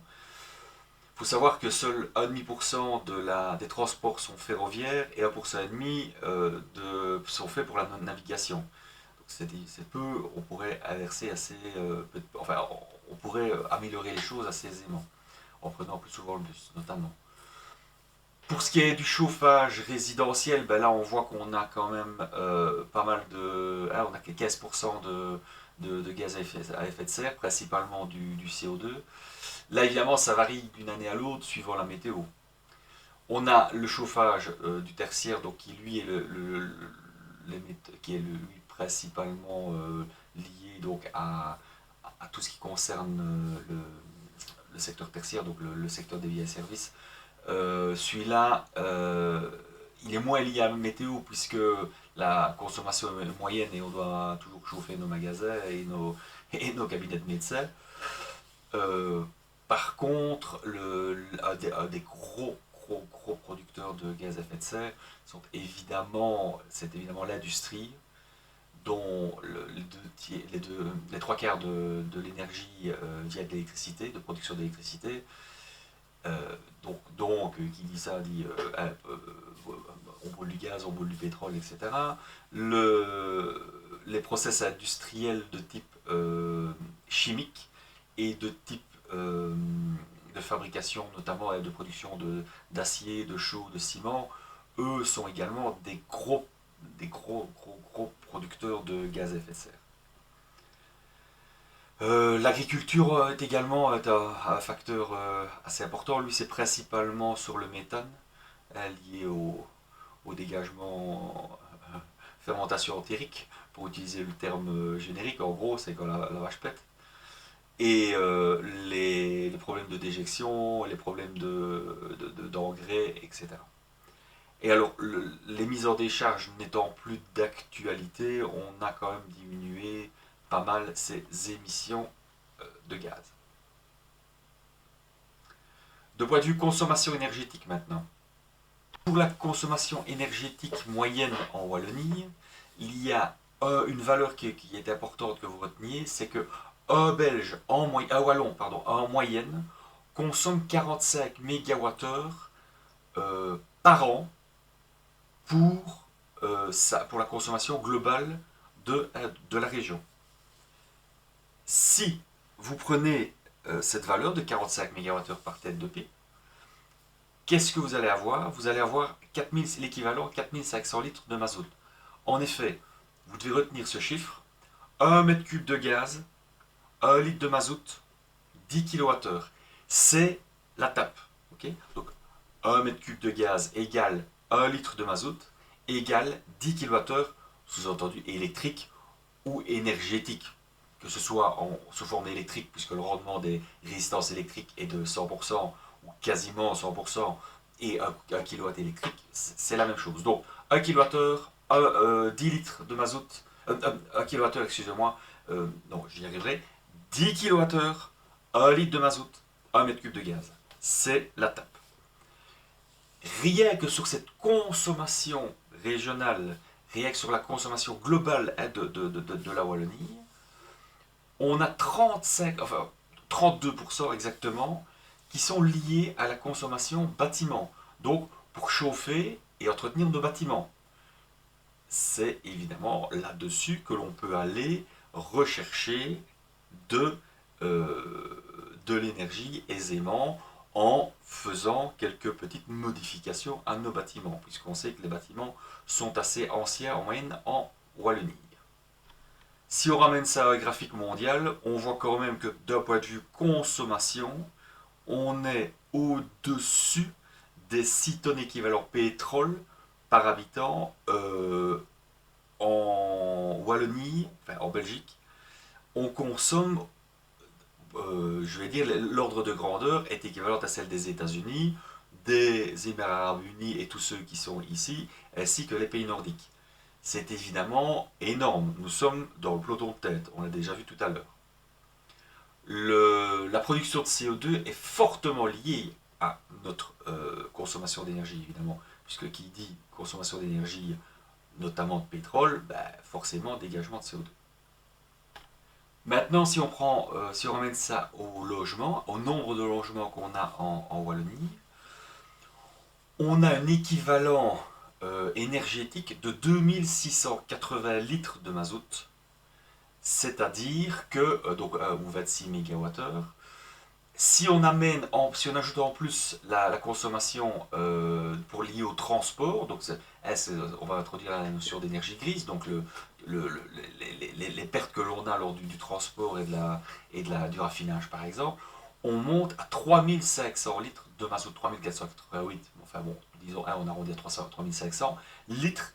Il faut savoir que seul 1,5% des transports sont ferroviaires et 1,5% sont faits pour la navigation. C'est peu, on pourrait inverser assez, enfin, on pourrait améliorer les choses assez aisément en prenant plus souvent le bus, notamment. Pour ce qui est du chauffage résidentiel, ben là on voit qu'on a quand même pas mal de. Ah, on a que 15% de gaz à effet de serre, principalement du CO2. Là évidemment ça varie d'une année à l'autre suivant la météo. On a le chauffage du tertiaire, donc qui lui est lui principalement lié donc à tout ce qui concerne le secteur tertiaire, donc le secteur des biens et services. Celui-là, il est moins lié à la météo puisque la consommation est moyenne et on doit toujours chauffer nos magasins et nos cabinets de médecins. Par contre, un des gros producteurs de gaz à effet de serre c'est évidemment l'industrie, dont les trois quarts de l'énergie via de l'électricité, de production d'électricité. Qui dit ça dit on brûle du gaz, on brûle du pétrole, etc. Les process industriels de type chimique et de type de fabrication, notamment de production d'acier, de chaux, de ciment, eux sont également des gros producteurs de gaz à effet de serre. L'agriculture est également un facteur assez important. Lui, c'est principalement sur le méthane, lié au dégagement fermentation entérique, pour utiliser le terme générique. En gros, c'est quand la vache pète. Et les problèmes de déjection, les problèmes d'engrais, etc. Et alors, les mises en décharge n'étant plus d'actualité, on a quand même diminué pas mal ces émissions de gaz. De point de vue consommation énergétique maintenant. Pour la consommation énergétique moyenne en Wallonie, il y a une valeur qui est importante que vous reteniez, c'est que un Belge, un Wallon, en moyenne, consomme 45 MWh par an pour la consommation globale de la région. Si vous prenez cette valeur de 45 MWh par tête de pied, qu'est-ce que vous allez avoir? Vous allez avoir l'équivalent 4500 litres de mazout. En effet, vous devez retenir ce chiffre, 1 mètre cube de gaz, 1 litre de mazout, 10 kWh. C'est la tape. Okay, donc 1 mètre cube de gaz égale 1 litre de mazout égale 10 kWh, sous-entendu électrique ou énergétique. Que ce soit sous forme électrique, puisque le rendement des résistances électriques est de 100%, ou quasiment 100%, et 1 kW électrique, c'est la même chose. Donc 1 kWh, 10 litres de mazout, 1 kWh, excusez-moi, non, j'y arriverai, 10 kWh, 1 litre de mazout, 1 mètre cube de gaz. C'est la tape. Rien que sur cette consommation régionale, rien que sur la consommation globale de la Wallonie, on a 32% exactement qui sont liés à la consommation bâtiment. Donc pour chauffer et entretenir nos bâtiments. C'est évidemment là-dessus que l'on peut aller rechercher de l'énergie aisément en faisant quelques petites modifications à nos bâtiments, puisqu'on sait que les bâtiments sont assez anciens en moyenne en Wallonie. Si on ramène ça à un graphique mondial, on voit quand même que d'un point de vue consommation, on est au-dessus des 6 tonnes équivalent pétrole par habitant en Wallonie, enfin en Belgique. On consomme, je vais dire, l'ordre de grandeur est équivalent à celle des États-Unis, des Émirats arabes unis et tous ceux qui sont ici, ainsi que les pays nordiques. C'est évidemment énorme. Nous sommes dans le peloton de tête, on l'a déjà vu tout à l'heure. La production de CO2 est fortement liée à notre consommation d'énergie, évidemment, puisque qui dit consommation d'énergie, notamment de pétrole, ben, forcément dégagement de CO2. Maintenant, si on ramène ça au logement, au nombre de logements qu'on a en Wallonie, on a un équivalent énergétique de 2680 litres de mazout, c'est-à-dire que, ou 26 MWh, si on ajoute en plus la consommation pour liée au transport, donc on va introduire la notion d'énergie grise, donc les pertes que l'on a lors du transport du raffinage par exemple, on monte à 3500 litres de mazout, 3488, enfin bon, disons, on arrondit à 3500 litres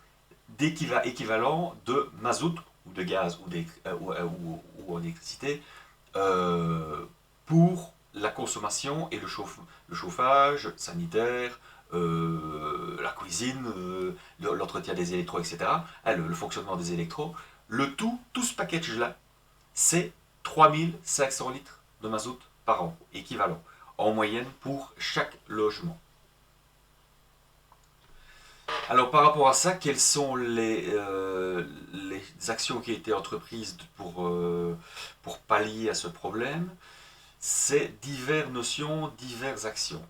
équivalent de mazout ou de gaz ou en électricité pour la consommation et le chauffage sanitaire, la cuisine, l'entretien des électros, etc., le fonctionnement des électros, tout ce package-là, c'est 3500 litres de mazout par an, équivalent, en moyenne pour chaque logement. Alors par rapport à ça, quelles sont les actions qui ont été entreprises pour pallier à ce problème? C'est diverses notions, diverses actions.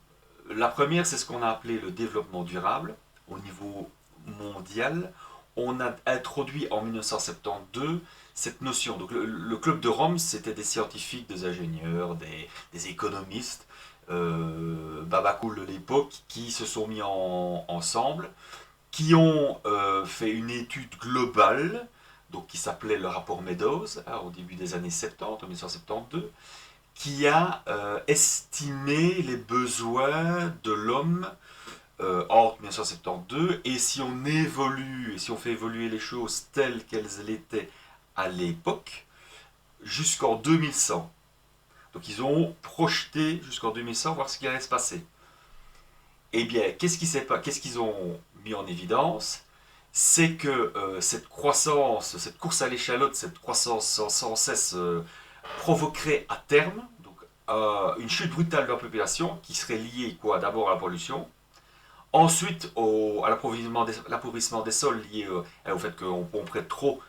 La première, c'est ce qu'on a appelé le développement durable au niveau mondial. On a introduit en 1972 cette notion. Donc le club de Rome, c'était des scientifiques, des ingénieurs, des économistes, babacool de l'époque, qui se sont mis ensemble, qui ont fait une étude globale, donc qui s'appelait le rapport Meadows, au début des années 70, en 1972, qui a estimé les besoins de l'homme entre 1972 et si on évolue, et si on fait évoluer les choses telles qu'elles étaient à l'époque, jusqu'en 2100. Donc ils ont projeté jusqu'en 2100 voir ce qui allait se passer. Eh bien, qu'est-ce qu'ils ont mis en évidence? C'est que cette croissance, cette course à l'échalote, cette croissance sans cesse provoquerait à terme une chute brutale de la population qui serait liée quoi? D'abord à la pollution, ensuite à l'appauvrissement des sols lié au fait qu'on pomperait trop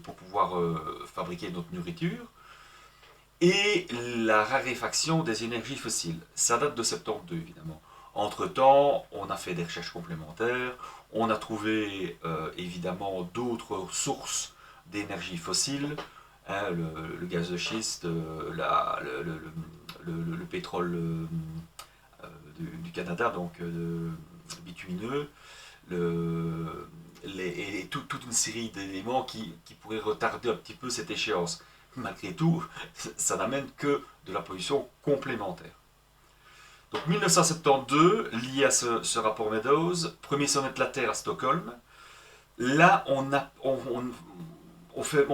pour pouvoir fabriquer notre nourriture, et la raréfaction des énergies fossiles. Ça date de 72 évidemment. Entre-temps, on a fait des recherches complémentaires, on a trouvé évidemment d'autres sources d'énergie fossile, hein, le gaz de schiste, le pétrole du Canada, donc bitumineux, et toute une série d'éléments qui pourraient retarder un petit peu cette échéance. Malgré tout, ça n'amène que de la pollution complémentaire. Donc 1972, lié à ce rapport Meadows, premier sommet de la Terre à Stockholm, là on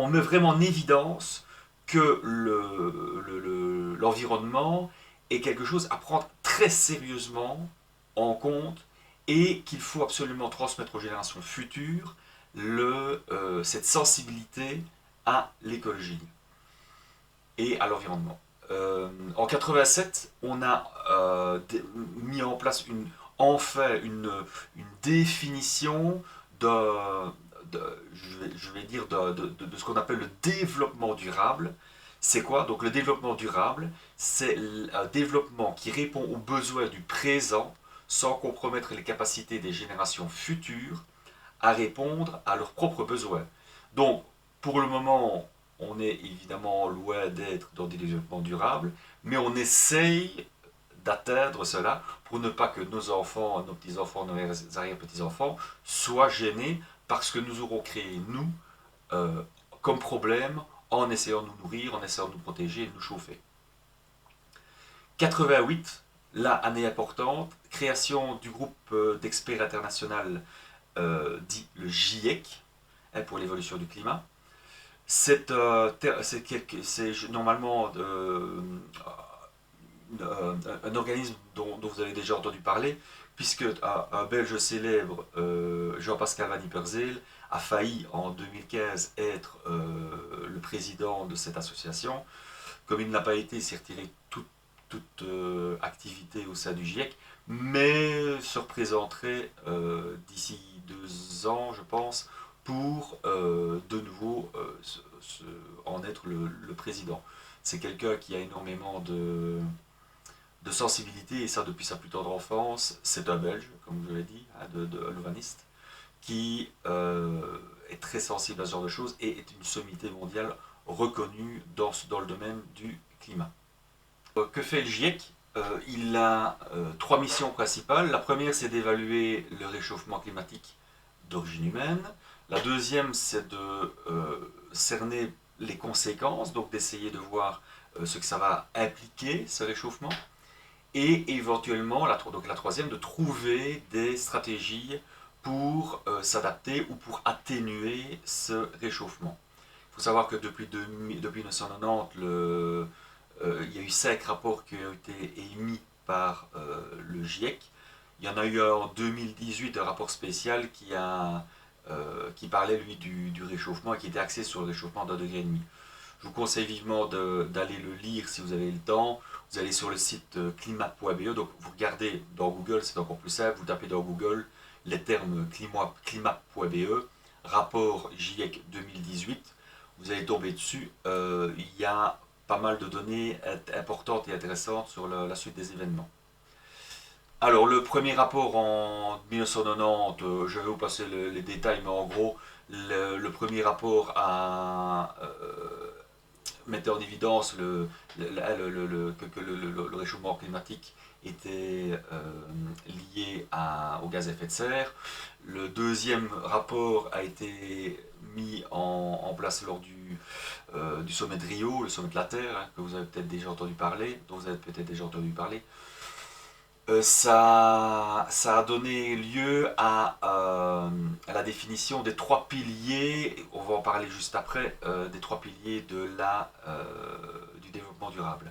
met vraiment en évidence que l'environnement est quelque chose à prendre très sérieusement en compte et qu'il faut absolument transmettre aux générations futures cette sensibilité à l'écologie et à l'environnement. En 87, on a mis en place enfin une définition je vais dire de ce qu'on appelle le développement durable. C'est quoi? Donc le développement durable, c'est un développement qui répond aux besoins du présent sans compromettre les capacités des générations futures à répondre à leurs propres besoins. Donc, pour le moment, on est évidemment loin d'être dans des développements durables, mais on essaye d'atteindre cela pour ne pas que nos enfants, nos petits-enfants, nos arrière-petits-enfants soient gênés par ce que nous aurons créé, nous, comme problème en essayant de nous nourrir, en essayant de nous protéger et de nous chauffer. 88, là, année importante, création du groupe d'experts international dit le GIEC, hein, pour l'évolution du climat. C'est normalement un organisme dont vous avez déjà entendu parler, puisque un Belge célèbre, Jean-Pascal Van Ypersele, a failli en 2015 être le président de cette association. Comme il n'a pas été, il s'est retiré toute activité au sein du GIEC, mais se représenterait d'ici 2 ans, je pense, pour de nouveau en être le président. C'est quelqu'un qui a énormément de sensibilité, et ça depuis sa plus tendre enfance. C'est un Belge, comme je l'ai dit, hein, de l'humaniste, qui est très sensible à ce genre de choses et est une sommité mondiale reconnue dans le domaine du climat. Que fait le GIEC? Il a 3 missions principales. La première, c'est d'évaluer le réchauffement climatique d'origine humaine. La deuxième, c'est de cerner les conséquences, donc d'essayer de voir ce que ça va impliquer, ce réchauffement. Et éventuellement, la troisième, de trouver des stratégies pour s'adapter ou pour atténuer ce réchauffement. Il faut savoir que depuis 1990, il y a eu 5 rapports qui ont été émis par le GIEC. Il y en a eu un en 2018, un rapport spécial qui parlait, lui, du réchauffement et qui était axé sur le réchauffement d'1,5 degré. Je vous conseille vivement d'aller le lire si vous avez le temps. Vous allez sur le site climat.be, donc vous regardez dans Google, c'est encore plus simple, vous tapez dans Google les termes climat.be, rapport GIEC 2018, vous allez tomber dessus. Il y a pas mal de données importantes et intéressantes sur la suite des événements. Alors, le premier rapport en 1990, je vais vous passer les détails, mais en gros, le premier rapport mettait en évidence que le réchauffement climatique était lié au gaz à effet de serre. Le deuxième rapport a été mis en place lors du sommet de Rio, le sommet de la Terre, hein, que vous avez peut-être déjà entendu parler, dont vous avez peut-être déjà entendu parler. Ça a donné lieu à la définition des 3 piliers, on va en parler juste après, des 3 piliers du développement durable.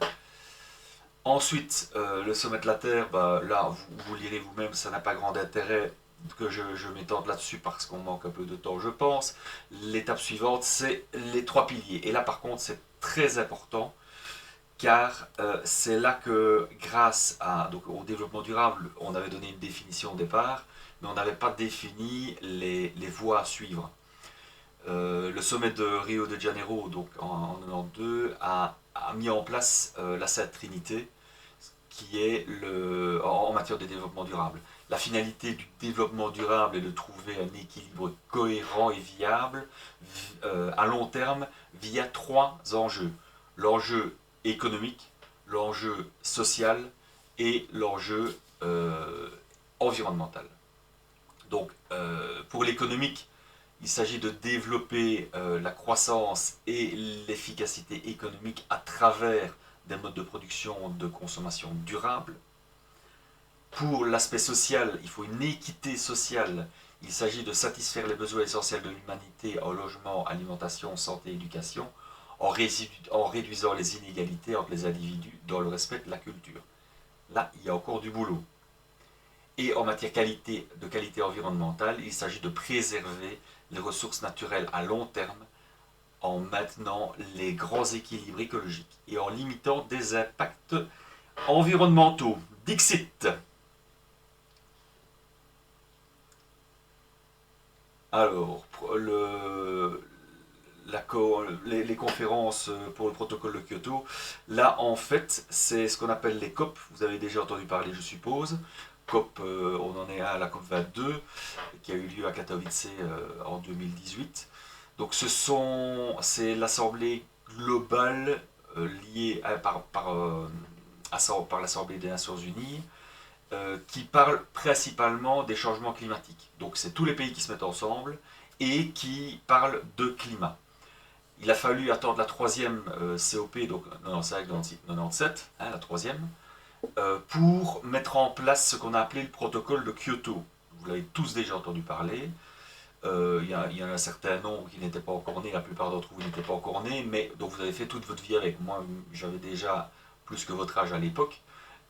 Ensuite, le sommet de la Terre, là, vous lirez vous-même, ça n'a pas grand intérêt que je m'étende là-dessus parce qu'on manque un peu de temps, je pense. L'étape suivante, c'est les 3 piliers. Et là, par contre, c'est très important, car c'est là que, grâce au développement durable, on avait donné une définition au départ, mais on n'avait pas défini les voies à suivre. Le sommet de Rio de Janeiro, donc en 1992, a mis en place la Sainte Trinité, qui est en matière de développement durable. La finalité du développement durable est de trouver un équilibre cohérent et viable à long terme via 3 enjeux. L'enjeu économique, l'enjeu social et l'enjeu environnemental. Donc, pour l'économique, il s'agit de développer la croissance et l'efficacité économique à travers des modes de production de consommation durable. Pour l'aspect social, il faut une équité sociale. Il s'agit de satisfaire les besoins essentiels de l'humanité en logement, alimentation, santé, éducation, en réduisant les inégalités entre les individus dans le respect de la culture. Là, il y a encore du boulot. Et en matière de qualité environnementale, il s'agit de préserver les ressources naturelles à long terme en maintenant les grands équilibres écologiques et en limitant des impacts environnementaux. Dixit. Alors, les conférences pour le protocole de Kyoto, là en fait c'est ce qu'on appelle les COP, vous avez déjà entendu parler je suppose. COP, on en est à la COP 22 qui a eu lieu à Katowice en 2018. Donc c'est l'assemblée globale liée par l'Assemblée des Nations Unies qui parle principalement des changements climatiques. Donc c'est tous les pays qui se mettent ensemble et qui parlent de climat. Il a fallu attendre la 3e COP, donc 95-97, hein, la 3e, pour mettre en place ce qu'on a appelé le protocole de Kyoto. Vous l'avez tous déjà entendu parler. Il y en a un certain nombre qui n'étaient pas encore nés, la plupart d'entre vous n'étaient pas encore nés, mais donc vous avez fait toute votre vie avec. Moi, j'avais déjà plus que votre âge à l'époque.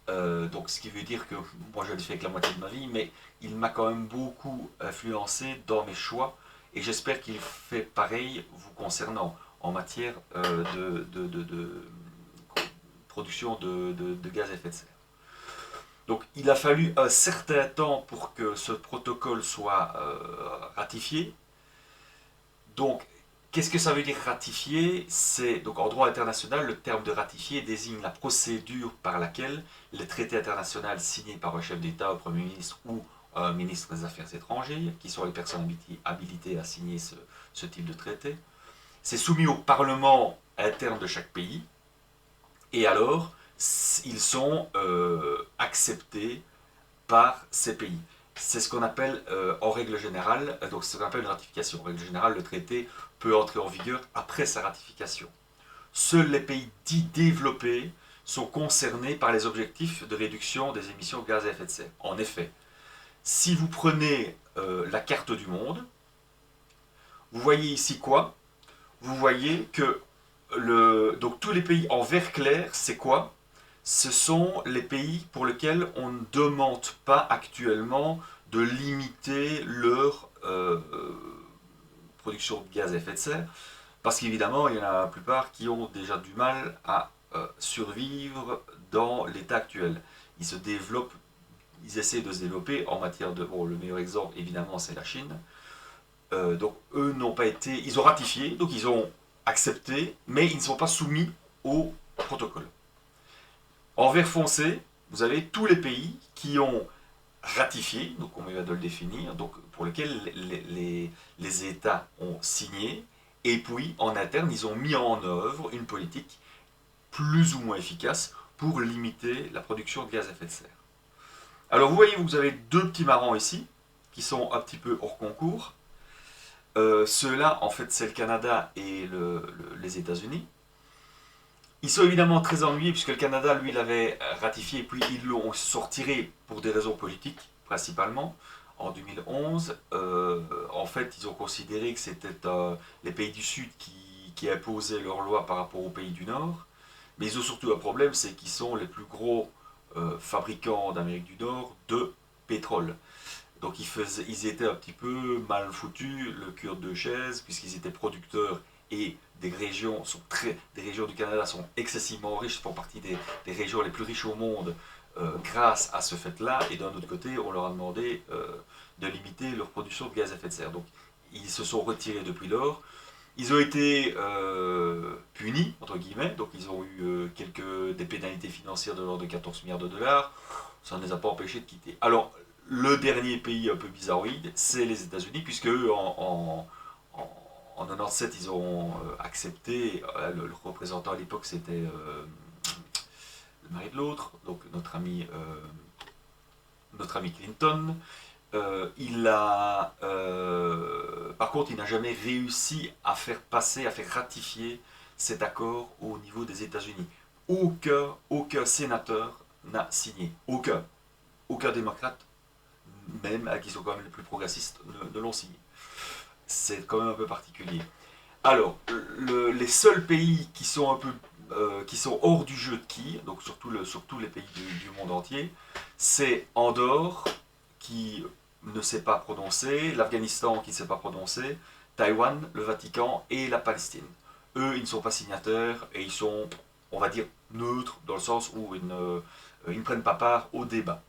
Donc ce qui veut dire que moi je l'ai fait avec la moitié de ma vie, mais il m'a quand même beaucoup influencé dans mes choix et j'espère qu'il fait pareil vous concernant en matière de production de gaz à effet de serre. Donc il a fallu un certain temps pour que ce protocole soit ratifié. Donc qu'est-ce que ça veut dire ratifier? C'est donc en droit international, le terme de ratifier désigne la procédure par laquelle les traités internationaux signés par un chef d'État, un Premier ministre ou un ministre des Affaires étrangères, qui sont les personnes habilitées à signer ce type de traité, c'est soumis au Parlement interne de chaque pays, et alors ils sont acceptés par ces pays. C'est ce qu'on appelle, en règle générale, donc c'est ce qu'on appelle une ratification. En règle générale, le traité peut entrer en vigueur après sa ratification. Seuls les pays dits développés sont concernés par les objectifs de réduction des émissions de gaz à effet de serre. En effet, si vous prenez la carte du monde, vous voyez ici quoi? Vous voyez que donc tous les pays en vert clair, c'est quoi? Ce sont les pays pour lesquels on ne demande pas actuellement de limiter leur production de gaz à effet de serre, parce qu'évidemment, il y en a la plupart qui ont déjà du mal à survivre dans l'état actuel. Ils se développent, ils essaient de se développer en matière de... Bon, le meilleur exemple, évidemment, c'est la Chine. Donc, eux n'ont pas été... Ils ont ratifié, donc ils ont accepté, mais ils ne sont pas soumis au protocole. En vert foncé, vous avez tous les pays qui ont ratifié, donc on vient de le définir, donc pour lesquels les États ont signé, et puis en interne, ils ont mis en œuvre une politique plus ou moins efficace pour limiter la production de gaz à effet de serre. Alors vous voyez, vous avez deux petits marrons ici, qui sont un petit peu hors concours. Ceux-là, en fait, c'est le Canada et les États-Unis. Ils sont évidemment très ennuyés puisque le Canada, lui, l'avait ratifié et puis ils l'ont sorti pour des raisons politiques, principalement, en 2011. En fait, ils ont considéré que c'était les pays du Sud qui imposaient leurs lois par rapport aux pays du Nord. Mais ils ont surtout un problème, c'est qu'ils sont les plus gros fabricants d'Amérique du Nord de pétrole. Donc ils étaient un petit peu mal foutus, le cul de chaise, puisqu'ils étaient producteurs et des régions du Canada sont excessivement riches, font partie des régions les plus riches au monde grâce à ce fait-là. Et d'un autre côté, on leur a demandé de limiter leur production de gaz à effet de serre. Donc ils se sont retirés depuis lors. Ils ont été punis, entre guillemets, donc ils ont eu des pénalités financières de l'ordre de 14 milliards de dollars. Ça ne les a pas empêchés de quitter. Alors, le dernier pays un peu bizarroïde, c'est les États-Unis, puisque eux, en 97, ils ont accepté, le représentant à l'époque, c'était le mari de l'autre, donc notre ami Clinton. Par contre, il n'a jamais réussi à faire ratifier cet accord au niveau des États-Unis. Aucun sénateur n'a signé. Aucun démocrate, même qui sont quand même les plus progressistes, ne l'ont signé. C'est quand même un peu particulier. Alors, les seuls pays qui sont qui sont hors du jeu de qui, donc surtout les pays du monde entier, c'est Andorre, qui ne s'est pas prononcé, l'Afghanistan qui ne s'est pas prononcé, Taïwan, le Vatican et la Palestine. Eux, ils ne sont pas signataires et ils sont, on va dire, neutres dans le sens où ils ne prennent pas part au débat.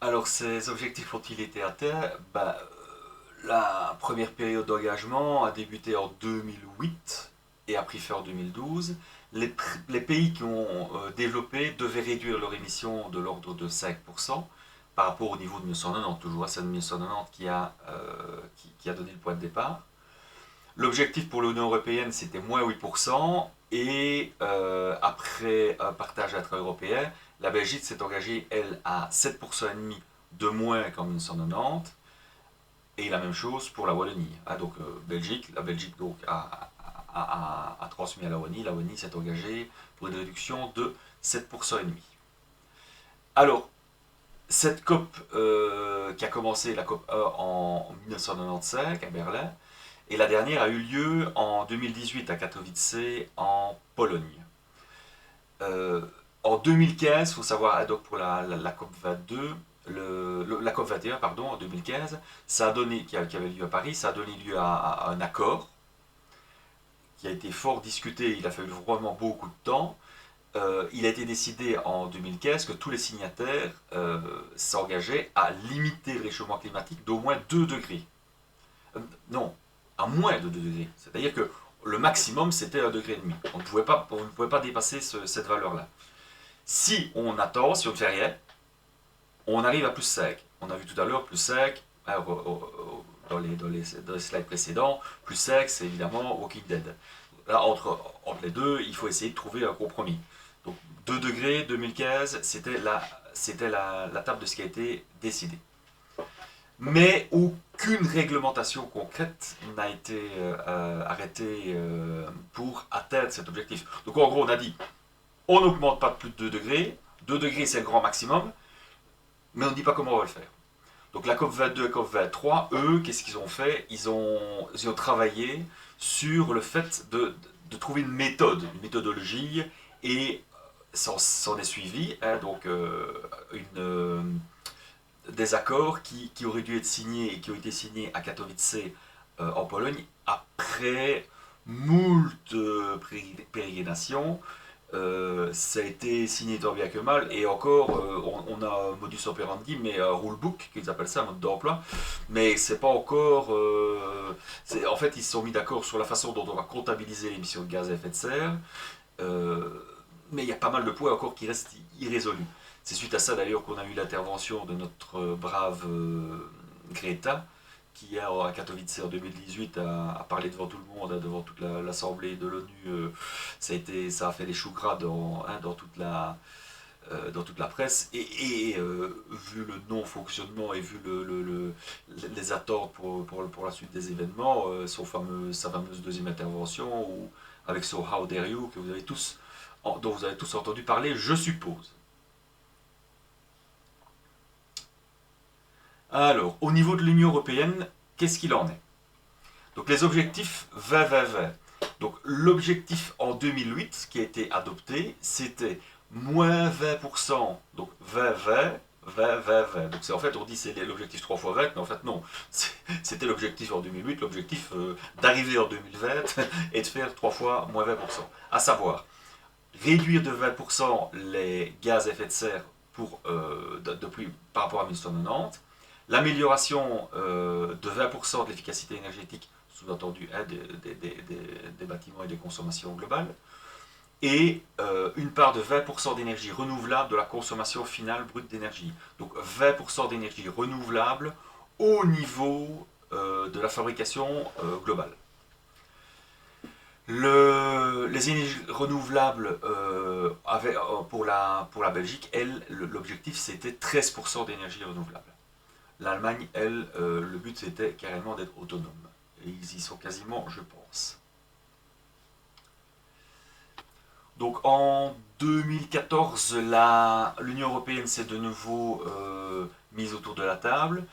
Alors, ces objectifs ont-ils été atteints? La première période d'engagement a débuté en 2008 et a pris fin en 2012. Les pays qui ont développé devaient réduire leur émission de l'ordre de 5% par rapport au niveau de 1990, toujours. C'est 1990 qui a donné le point de départ. L'objectif pour l'Union européenne, c'était moins 8%. Et après un partage intra-européen, la Belgique s'est engagée, elle, à 7,5% de moins qu'en 1990. Et la même chose pour la Wallonie. Donc la Belgique donc, a a transmis à la ONI. La ONI s'est engagée pour une réduction de 7,5%. Alors, cette COP qui a commencé, la COP 1 en 1995 à Berlin, et la dernière a eu lieu en 2018 à Katowice en Pologne. En 2015, il faut savoir, donc pour la COP 22, la COP 21, pardon, en 2015, ça a donné, qui avait lieu à Paris, ça a donné lieu à un accord qui a été fort discuté, il a fallu vraiment beaucoup de temps. Il a été décidé en 2015 que tous les signataires s'engageaient à limiter le réchauffement climatique d'au moins 2 degrés. Non, à moins de 2 degrés. C'est-à-dire que le maximum, c'était 1,5 degré. On ne pouvait pas dépasser cette valeur-là. Si on attend, si on ne fait rien, on arrive à plus 5. On a vu tout à l'heure plus 5, dans les slides précédents, plus 5, c'est évidemment Walking Dead. Là, entre les deux, il faut essayer de trouver un compromis. Donc 2 degrés, 2015, c'était la table de ce qui a été décidé. Mais aucune réglementation concrète n'a été arrêtée pour atteindre cet objectif. Donc en gros, on a dit, on n'augmente pas de plus de 2 degrés. 2 degrés, c'est le grand maximum, mais on ne dit pas comment on va le faire. Donc la COP 22 et COP 23, eux, qu'est-ce qu'ils ont fait? Ils ont travaillé sur le fait de trouver une méthodologie, et s'en est suivi donc des accords qui auraient dû être signés et qui ont été signés à Katowice en Pologne après moult pérégrinations. Ça a été signé tant bien que mal, et encore on a un modus operandi, mais un rulebook qu'ils appellent ça, un mode d'emploi, mais c'est pas encore en fait ils se sont mis d'accord sur la façon dont on va comptabiliser l'émission de gaz à effet de serre, mais il y a pas mal de points encore qui restent irrésolus. C'est suite à ça d'ailleurs qu'on a eu l'intervention de notre brave Greta, qui à Katowice en 2018 a parlé devant tout le monde, devant toute l'assemblée de l'ONU. Ça a fait des choux gras dans toute la presse, et vu le non-fonctionnement et vu les attentes pour la suite des événements, sa fameuse deuxième intervention, avec son How Dare You, dont vous avez tous entendu parler, je suppose. Alors, au niveau de l'Union européenne, qu'est-ce qu'il en est? Donc les objectifs 20-20-20. Donc l'objectif en 2008 qui a été adopté, c'était moins 20%, donc 20-20, 20-20-20. Donc en fait on dit c'est l'objectif 3 fois 20, mais en fait non, c'était l'objectif en 2008, l'objectif d'arriver en 2020 et de faire 3 fois moins 20%. À savoir, réduire de 20% les gaz à effet de serre par rapport à 1990, l'amélioration de 20% de l'efficacité énergétique, sous-entendu des bâtiments et des consommations globales, et une part de 20% d'énergie renouvelable de la consommation finale brute d'énergie. Donc 20% d'énergie renouvelable au niveau de la fabrication globale. Les énergies renouvelables pour la Belgique, l'objectif c'était 13% d'énergie renouvelable. L'Allemagne, elle, le but c'était carrément d'être autonome. Et ils y sont quasiment, je pense. Donc en 2014, l'Union européenne s'est de nouveau mise autour de la table,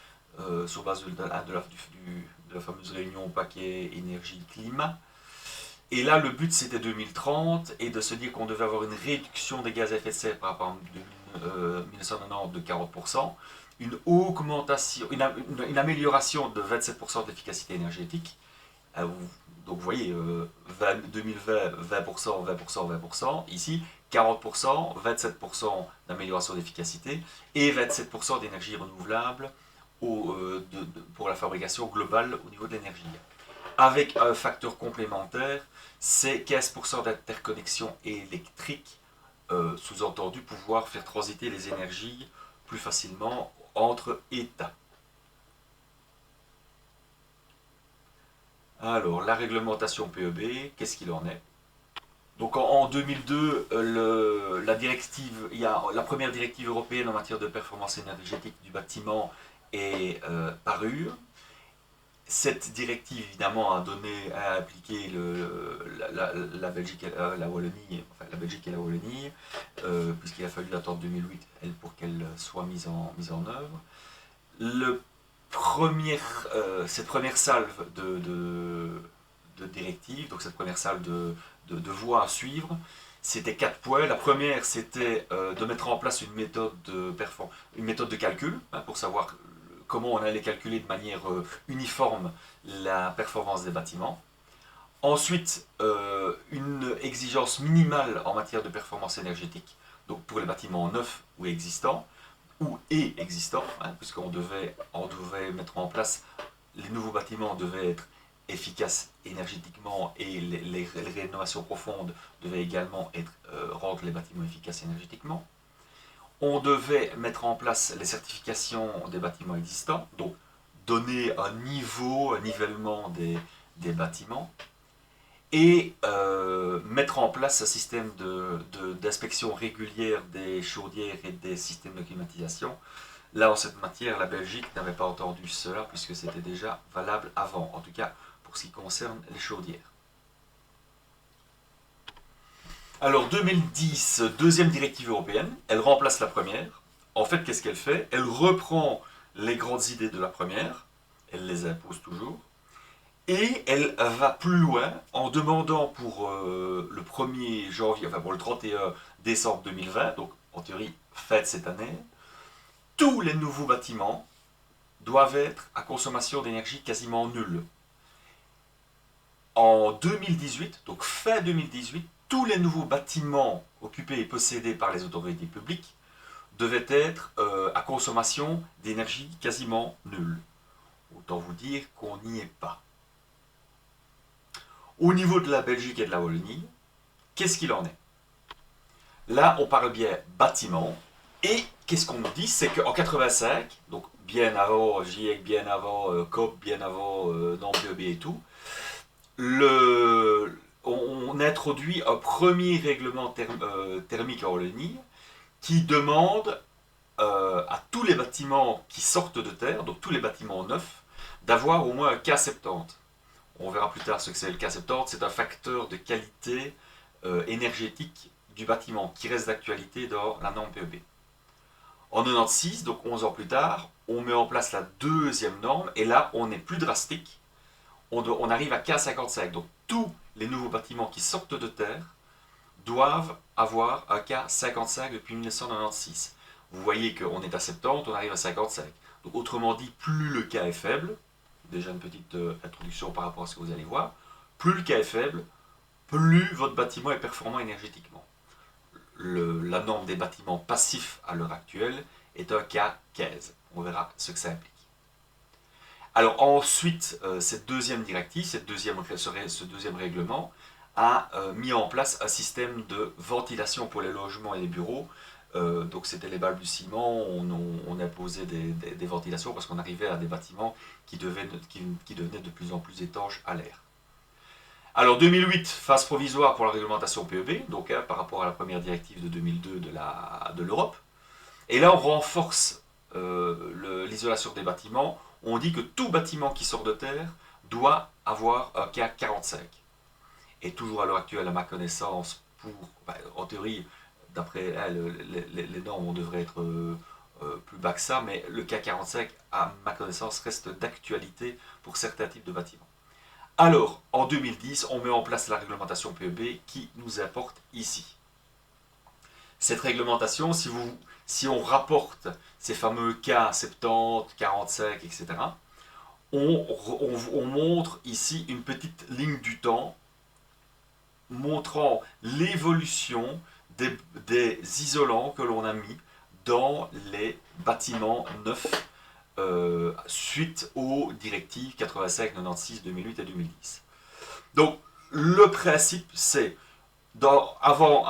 sur base de la fameuse réunion paquet énergie-climat. Et là, le but c'était 2030, et de se dire qu'on devait avoir une réduction des gaz à effet de serre par rapport à 1990 de 40%, une augmentation, une amélioration de 27% de l'efficacité énergétique. Donc vous voyez, 2020, 20%, 20%, 20%, ici 40%, 27% d'amélioration d'efficacité et 27% d'énergie renouvelable pour la fabrication globale au niveau de l'énergie. Avec un facteur complémentaire, c'est 15% d'interconnexion électrique, sous-entendu pouvoir faire transiter les énergies plus facilement entre États. Alors, la réglementation PEB, qu'est-ce qu'il en est? Donc en 2002, la première directive européenne en matière de performance énergétique du bâtiment est parue. Cette directive, évidemment, a appliqué la Belgique et la Wallonie, enfin la Belgique et la Wallonie, puisqu'il a fallu attendre 2008 pour qu'elle soit mise en œuvre. Le cette première salve de directives, donc cette première salve de voies à suivre, c'était 4 points. La première, c'était de mettre en place une méthode de calcul, hein, pour savoir comment on allait calculer de manière uniforme la performance des bâtiments. Ensuite, une exigence minimale en matière de performance énergétique, donc pour les bâtiments neufs ou existants, hein, on devait mettre en place, les nouveaux bâtiments devaient être efficaces énergétiquement et les rénovations profondes devaient également rendre les bâtiments efficaces énergétiquement. On devait mettre en place les certifications des bâtiments existants, donc donner un nivellement des bâtiments, et mettre en place un système d'inspection régulière des chaudières et des systèmes de climatisation. Là, en cette matière, la Belgique n'avait pas entendu cela, puisque c'était déjà valable avant, en tout cas pour ce qui concerne les chaudières. Alors 2010, deuxième directive européenne, elle remplace la première. En fait, qu'est-ce qu'elle fait? Elle reprend les grandes idées de la première, elle les impose toujours, et elle va plus loin en demandant pour le 1er janvier, enfin pour le 31 décembre 2020, donc en théorie fin de cette année, tous les nouveaux bâtiments doivent être à consommation d'énergie quasiment nulle. En 2018, donc fin 2018, tous les nouveaux bâtiments occupés et possédés par les autorités publiques devaient être à consommation d'énergie quasiment nulle. Autant vous dire qu'on n'y est pas. Au niveau de la Belgique et de la Wallonie, qu'est-ce qu'il en est? Là, on parle bien bâtiment. Et qu'est-ce qu'on nous dit? C'est qu'en 85, donc bien avant GIEC, bien avant COP, bien avant NAMPEB et tout, on a introduit un premier règlement thermique en Wallonie qui demande à tous les bâtiments qui sortent de terre, donc tous les bâtiments neufs, d'avoir au moins un K70. On verra plus tard ce que c'est le K70. C'est un facteur de qualité énergétique du bâtiment qui reste d'actualité dans la norme PEB. En 96, donc 11 ans plus tard, on met en place la deuxième norme et là on est plus drastique. On arrive à K55. Donc tous les nouveaux bâtiments qui sortent de terre doivent avoir un K55 depuis 1996. Vous voyez qu'on est à 70, on arrive à 55. Donc autrement dit, plus le K est faible, déjà une petite introduction par rapport à ce que vous allez voir, plus le K est faible, plus votre bâtiment est performant énergétiquement. La norme des bâtiments passifs à l'heure actuelle est un K15. On verra ce que ça implique. Alors ensuite, cette deuxième directive, ce deuxième règlement, a mis en place un système de ventilation pour les logements et les bureaux. Donc c'était les balbutiements, on imposait des ventilations parce qu'on arrivait à des bâtiments qui devenaient de plus en plus étanches à l'air. Alors 2008, phase provisoire pour la réglementation PEB, donc par rapport à la première directive de 2002 de l'Europe. Et là on renforce l'isolation des bâtiments. On dit que tout bâtiment qui sort de terre doit avoir un K45. Et toujours à l'heure actuelle, à ma connaissance, en théorie, d'après les normes, on devrait être plus bas que ça, mais le K45, à ma connaissance, reste d'actualité pour certains types de bâtiments. Alors, en 2010, on met en place la réglementation PEB qui nous importe ici. Cette réglementation, si on rapporte ces fameux K70, 45, etc., on montre ici une petite ligne du temps montrant l'évolution des isolants que l'on a mis dans les bâtiments neufs suite aux directives 85, 96, 2008 et 2010. Donc le principe c'est avant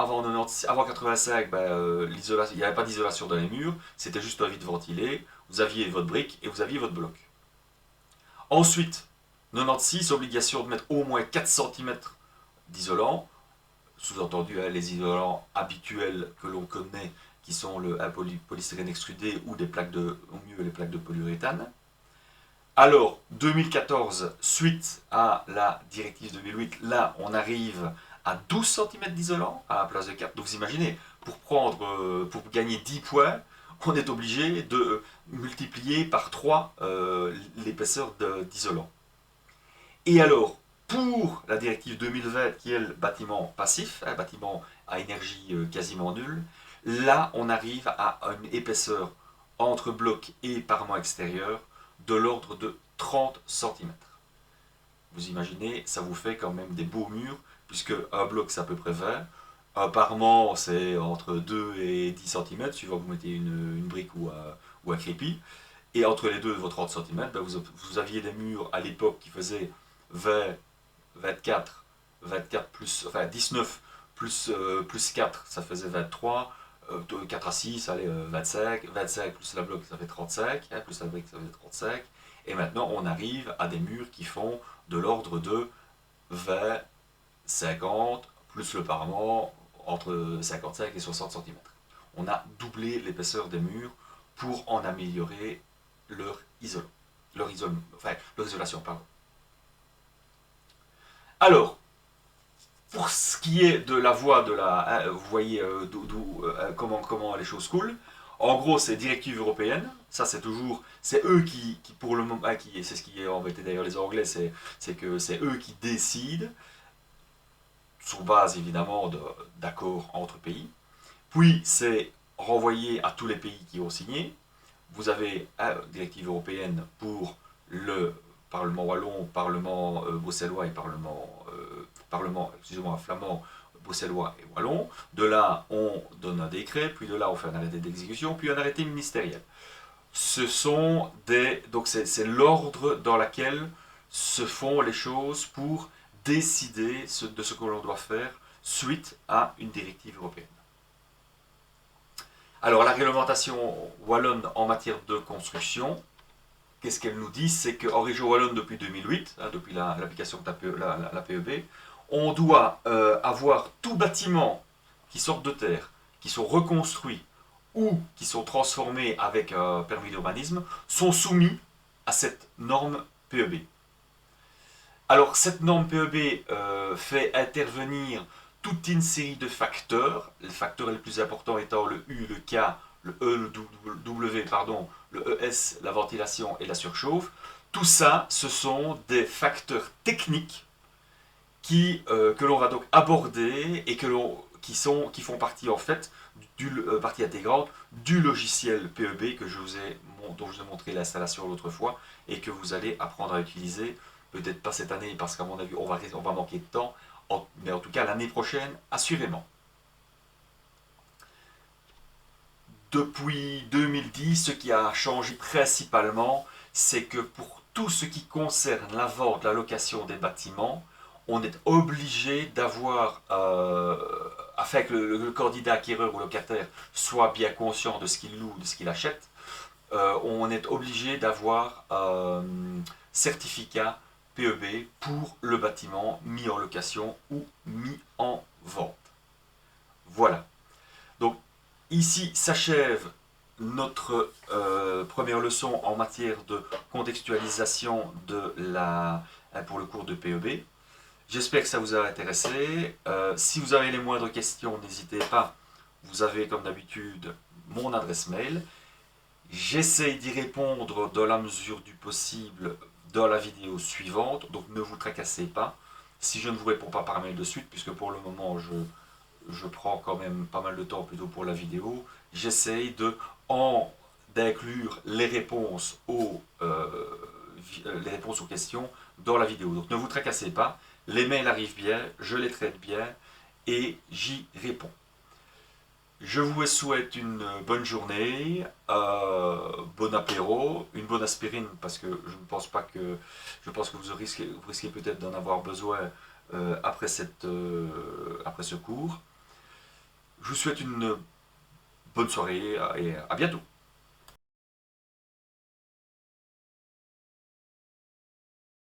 85, il n'y avait pas d'isolation dans les murs, c'était juste un vide ventilé, vous aviez votre brique et vous aviez votre bloc. Ensuite, 96, obligation de mettre au moins 4 cm d'isolant, sous-entendu les isolants habituels que l'on connaît, qui sont le polystyrène extrudé ou les plaques de polyuréthane. Alors, 2014, suite à la directive 2008, là, on arrive à 12 cm d'isolant à la place de 4. Donc, vous imaginez, pour gagner 10 points, on est obligé de multiplier par 3 l'épaisseur d'isolant. Et alors, pour la directive 2020, qui est le bâtiment passif, un bâtiment à énergie quasiment nulle, là, on arrive à une épaisseur entre bloc et parement extérieur de l'ordre de 30 cm. Vous imaginez, ça vous fait quand même des beaux murs, puisque un bloc c'est à peu près 20, un parement c'est entre 2 et 10 cm, suivant que vous mettez une brique ou un crépi, et entre les deux, vos 30 cm, ben vous aviez des murs à l'époque qui faisaient 20, 24, 24 plus, enfin 19 plus 4, ça faisait 23, 4 à 6, allez, 25, 25 plus la bloc, ça fait 35, hein, plus la brique, ça fait 35, et maintenant on arrive à des murs qui font de l'ordre de 20, 50, plus le parement, entre 55 et 60 cm. On a doublé l'épaisseur des murs pour en améliorer leur isolement, leur isolation, pardon. Alors, pour ce qui est de la voie de la, vous voyez comment les choses coulent. En gros, c'est directive européenne. Ça, c'est toujours, c'est eux qui pour le moment, c'est ce qui est embêté d'ailleurs les Anglais, c'est que c'est eux qui décident sur base évidemment d'accords entre pays. Puis c'est renvoyé à tous les pays qui ont signé. Vous avez une directive européenne pour le Parlement wallon, Parlement bruxellois et Parlement flamand, bruxellois et wallon. De là, on donne un décret, puis de là, on fait un arrêté d'exécution, puis un arrêté ministériel. Ce sont donc c'est l'ordre dans lequel se font les choses pour décider de ce que l'on doit faire suite à une directive européenne. Alors la réglementation wallonne en matière de construction, qu'est-ce qu'elle nous dit? C'est qu'en région wallonne depuis 2008, depuis l'application de la PEB, on doit avoir tout bâtiment qui sort de terre, qui sont reconstruits ou qui sont transformés avec un permis d'urbanisme, sont soumis à cette norme PEB. Alors cette norme PEB fait intervenir toute une série de facteurs, les facteurs les plus importants étant le U, le K, le E, le W, pardon, le ES, la ventilation et la surchauffe. Tout ça, ce sont des facteurs techniques que l'on va donc aborder et qui font partie en fait partie intégrante du logiciel PEB dont je vous ai montré l'installation l'autre fois et que vous allez apprendre à utiliser, peut-être pas cette année parce qu'à mon avis on va manquer de temps, mais en tout cas l'année prochaine assurément. Depuis 2010, ce qui a changé principalement, c'est que pour tout ce qui concerne la vente, la location des bâtiments, on est obligé d'avoir, afin que le candidat acquéreur ou locataire soit bien conscient de ce qu'il loue, de ce qu'il achète, on est obligé d'avoir un certificat PEB pour le bâtiment mis en location ou mis en vente. Voilà. Donc ici s'achève notre première leçon en matière de contextualisation pour le cours de PEB. J'espère que ça vous a intéressé. Si vous avez les moindres questions, n'hésitez pas. Vous avez comme d'habitude mon adresse mail. J'essaye d'y répondre dans la mesure du possible dans la vidéo suivante. Donc ne vous tracassez pas. Si je ne vous réponds pas par mail de suite, puisque pour le moment je prends quand même pas mal de temps plutôt pour la vidéo, j'essaye d'inclure les réponses aux questions dans la vidéo. Donc ne vous tracassez pas. Les mails arrivent bien, je les traite bien et j'y réponds. Je vous souhaite une bonne journée, bon apéro, une bonne aspirine parce que je pense que vous risquez peut-être d'en avoir besoin après ce cours. Je vous souhaite une bonne soirée et à bientôt.